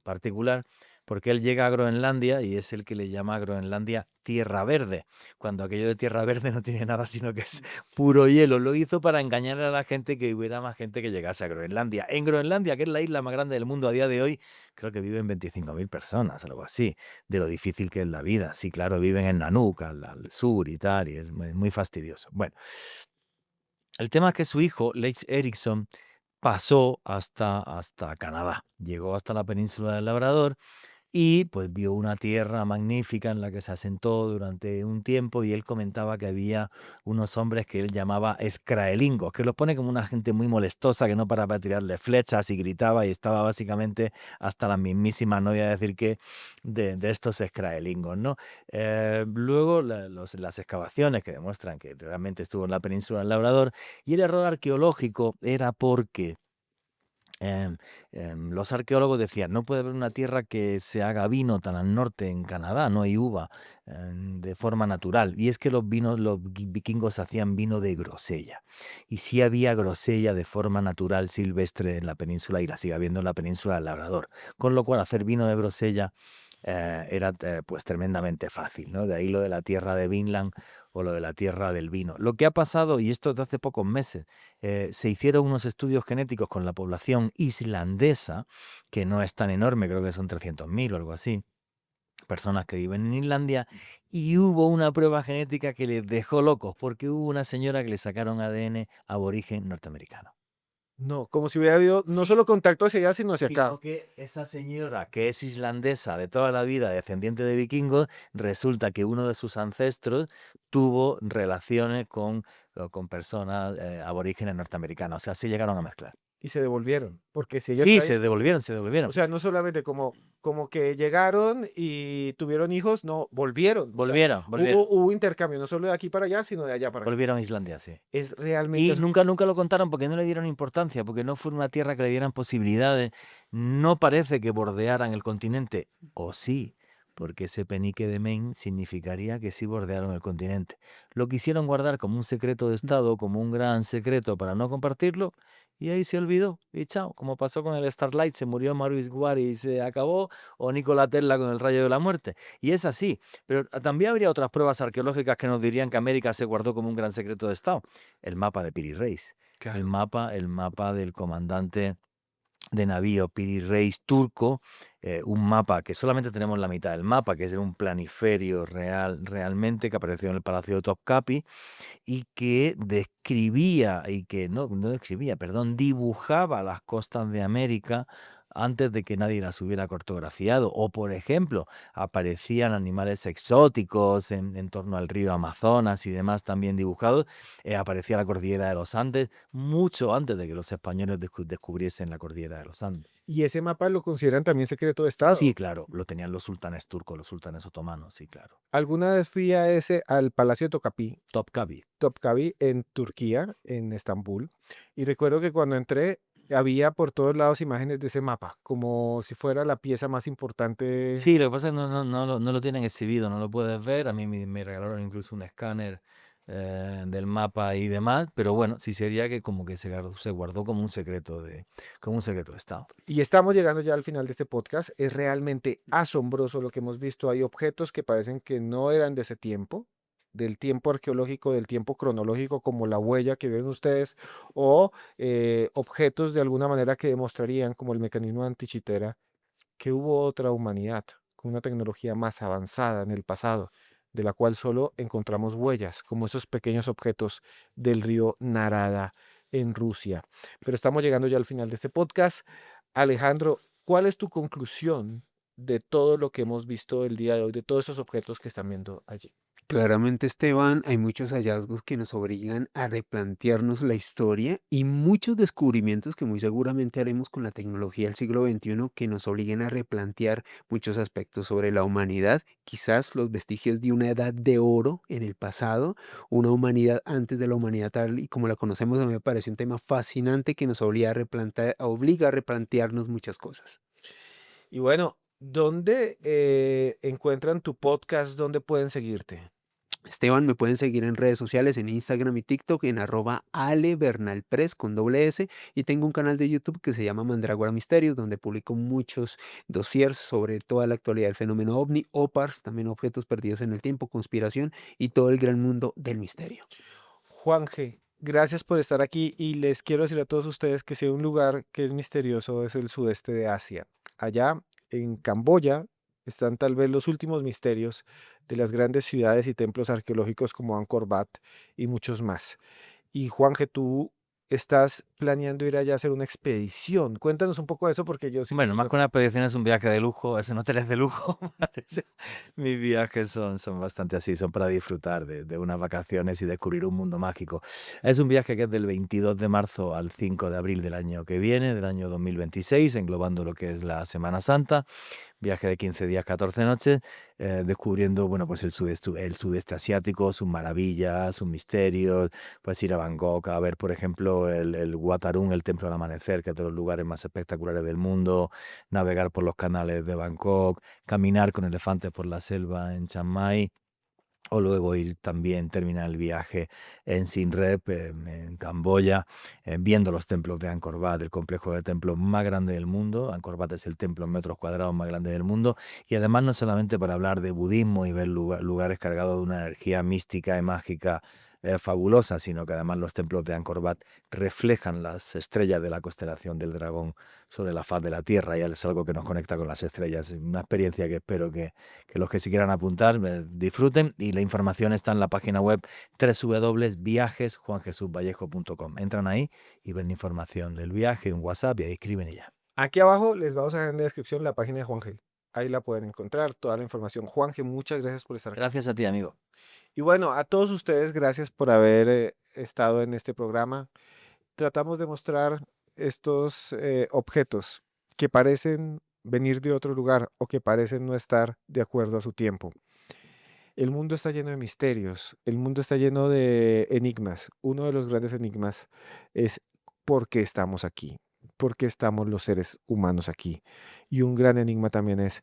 particular, porque él llega a Groenlandia y es el que le llama a Groenlandia Tierra Verde, cuando aquello de Tierra Verde no tiene nada sino que es puro hielo. Lo hizo para engañar a la gente, que hubiera más gente que llegase a Groenlandia. En Groenlandia, que es la isla más grande del mundo a día de hoy, creo que viven 25.000 personas, algo así, de lo difícil que es la vida. Sí, claro, viven en Nanook, al sur y tal, y es muy fastidioso. Bueno, el tema es que su hijo, Leif Erikson, pasó hasta Canadá, llegó hasta la península del Labrador y pues vio una tierra magnífica en la que se asentó durante un tiempo, y él comentaba que había unos hombres que él llamaba escraelingos, que los pone como una gente muy molestosa que no paraba para tirarle flechas y gritaba, y estaba básicamente hasta la mismísima, no voy a decir que, de estos escraelingos, ¿no? Luego las excavaciones que demuestran que realmente estuvo en la península del Labrador, y el error arqueológico era porque Em, los arqueólogos decían, no puede haber una tierra que se haga vino tan al norte en Canadá, no hay uva de forma natural. Y es que los vikingos hacían vino de grosella. Y sí había grosella de forma natural silvestre en la península, y la sigue habiendo en la península del Labrador. Con lo cual hacer vino de grosella era pues tremendamente fácil, ¿no? De ahí lo de la tierra de Vinland o lo de la tierra del vino. Lo que ha pasado, y esto de hace pocos meses, se hicieron unos estudios genéticos con la población islandesa, que no es tan enorme, creo que son 300.000 o algo así, personas que viven en Islandia, y hubo una prueba genética que les dejó locos, porque hubo una señora que le sacaron ADN aborigen norteamericano. No, como si hubiera habido no Sí, solo contacto hacia allá, sino hacia acá. sino que esa señora, que es islandesa de toda la vida, descendiente de vikingos, resulta que uno de sus ancestros tuvo relaciones con personas aborígenes norteamericanas. O sea, se llegaron a mezclar. Y se devolvieron, porque si ella Sí, está ahí, se devolvieron, se o devolvieron. sea, no solamente como que llegaron y tuvieron hijos, no, volvieron. O sea, Volvieron, volvieron. hubo intercambio, no solo de aquí para allá, sino de allá para acá. Volvieron a Islandia, sí. Es realmente Y nunca lo contaron porque no le dieron importancia, porque no fue una tierra que le dieran posibilidades. No parece que bordearan el continente, o sí, porque ese penique de Maine significaría que sí bordearon el continente. Lo quisieron guardar como un secreto de Estado, como un gran secreto para no compartirlo, y ahí se olvidó. Y chao, como pasó con el Starlight, se murió Maurice Guari y se acabó, o Nikola Tesla con el rayo de la muerte. Y es así. Pero también habría otras pruebas arqueológicas que nos dirían que América se guardó como un gran secreto de Estado. El mapa de Piri Reis, Claro. el mapa del comandante de navío Piri Reis turco, un mapa que solamente tenemos la mitad del mapa, que es un planiferio realmente, que apareció en el Palacio de Topkapi, y que describía, y que no describía, perdón, dibujaba las costas de América antes de que nadie las hubiera cartografiado. O, por ejemplo, aparecían animales exóticos en torno al río Amazonas y demás también dibujados. Aparecía la cordillera de los Andes mucho antes de que los españoles descubriesen la cordillera de los Andes. Y ese mapa lo consideran también secreto de Sí, Estado. claro, lo tenían los sultanes turcos, los sultanes otomanos, sí, claro. Alguna vez fui al Palacio de Topkapi. Topkapi en Turquía, en Estambul, y recuerdo que cuando entré había por todos lados imágenes de ese mapa, como si fuera la pieza más importante. Sí, lo que pasa es que no lo tienen exhibido, no lo puedes ver. A mí me regalaron incluso un escáner del mapa y demás, pero bueno, sí sería que como que se guardó como un secreto de Estado. Y estamos llegando ya al final de este podcast. Es realmente asombroso lo que hemos visto. Hay objetos que parecen que no eran de ese tiempo, del tiempo arqueológico, del tiempo cronológico, como la huella que vieron ustedes, o objetos de alguna manera que demostrarían, como el mecanismo antichitera, que hubo otra humanidad, con una tecnología más avanzada en el pasado, de la cual solo encontramos huellas, como esos pequeños objetos del río Narada en Rusia. Pero estamos llegando ya al final de este podcast. Alejandro, ¿cuál es tu conclusión de todo lo que hemos visto el día de hoy, de todos esos objetos que están viendo allí? Claramente, Esteban, hay muchos hallazgos que nos obligan a replantearnos la historia y muchos descubrimientos que muy seguramente haremos con la tecnología del siglo XXI que nos obliguen a replantear muchos aspectos sobre la humanidad, quizás los vestigios de una edad de oro en el pasado, una humanidad antes de la humanidad tal y como la conocemos. A mí me parece un tema fascinante que nos obliga a replantearnos muchas cosas. Y bueno, ¿dónde encuentran tu podcast? ¿Dónde pueden seguirte? Esteban, me pueden seguir en redes sociales, en Instagram y TikTok, en @alebernalpress con doble S. Y tengo un canal de YouTube que se llama Mandrágora Misterios, donde publico muchos dossiers sobre toda la actualidad del fenómeno OVNI, OPARS, también objetos perdidos en el tiempo, conspiración y todo el gran mundo del misterio. Juanje, gracias por estar aquí y les quiero decir a todos ustedes que si hay un lugar que es misterioso es el sudeste de Asia. Allá en Camboya están tal vez los últimos misterios de las grandes ciudades y templos arqueológicos como Angkor Wat y muchos más. Y Juanje, tú estás planeando ir allá a hacer una expedición. Cuéntanos un poco de eso porque yo sí. Bueno, más que una expedición es un viaje de lujo, es en hoteles de lujo. Parece. Mis viajes son bastante así, son para disfrutar de unas vacaciones y descubrir un mundo mágico. Es un viaje que es del 22 de marzo al 5 de abril del año que viene, del año 2026, englobando lo que es la Semana Santa. Viaje de 15 días, 14 noches, descubriendo, bueno, pues el sudeste asiático, sus maravillas, sus misterios. Puedes ir a Bangkok a ver, por ejemplo, el Wat Arun, el Templo del Amanecer, que es de los lugares más espectaculares del mundo, navegar por los canales de Bangkok, caminar con elefantes por la selva en Chiang Mai. O luego ir también, terminar el viaje en Siem Reap, en Camboya, viendo los templos de Angkor Wat, el complejo de templos más grande del mundo. Angkor Wat es el templo en metros cuadrados más grande del mundo. Y además no solamente para hablar de budismo y ver lugares cargados de una energía mística y mágica fabulosa, sino que además los templos de Angkor Wat reflejan las estrellas de la constelación del dragón sobre la faz de la Tierra, y es algo que nos conecta con las estrellas. Es una experiencia que espero que los que se quieran apuntar disfruten, y la información está en la página web www.viajesjuanjesusvallejo.com. Entran ahí y ven la información del viaje, un WhatsApp, y ahí escriben y ya. Aquí abajo les vamos a dejar en la descripción la página de Juanje. Ahí la pueden encontrar, toda la información. Juanje, muchas gracias por estar aquí. Gracias a ti, amigo. Y bueno, a todos ustedes, gracias por haber estado en este programa. Tratamos de mostrar estos objetos que parecen venir de otro lugar o que parecen no estar de acuerdo a su tiempo. El mundo está lleno de misterios, el mundo está lleno de enigmas. Uno de los grandes enigmas es por qué estamos aquí, por qué estamos los seres humanos aquí. Y un gran enigma también es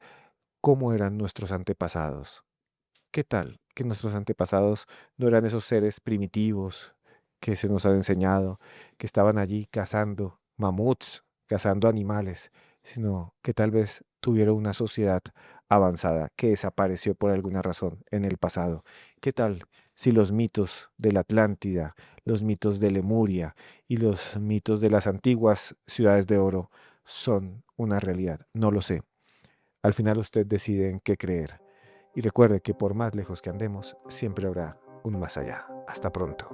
cómo eran nuestros antepasados. ¿Qué tal que nuestros antepasados no eran esos seres primitivos que se nos han enseñado, que estaban allí cazando mamuts, cazando animales, sino que tal vez tuvieron una sociedad avanzada que desapareció por alguna razón en el pasado? ¿Qué tal si los mitos de la Atlántida, los mitos de Lemuria y los mitos de las antiguas ciudades de oro son una realidad? No lo sé. Al final usted decide en qué creer. Y recuerde que por más lejos que andemos, siempre habrá un más allá. Hasta pronto.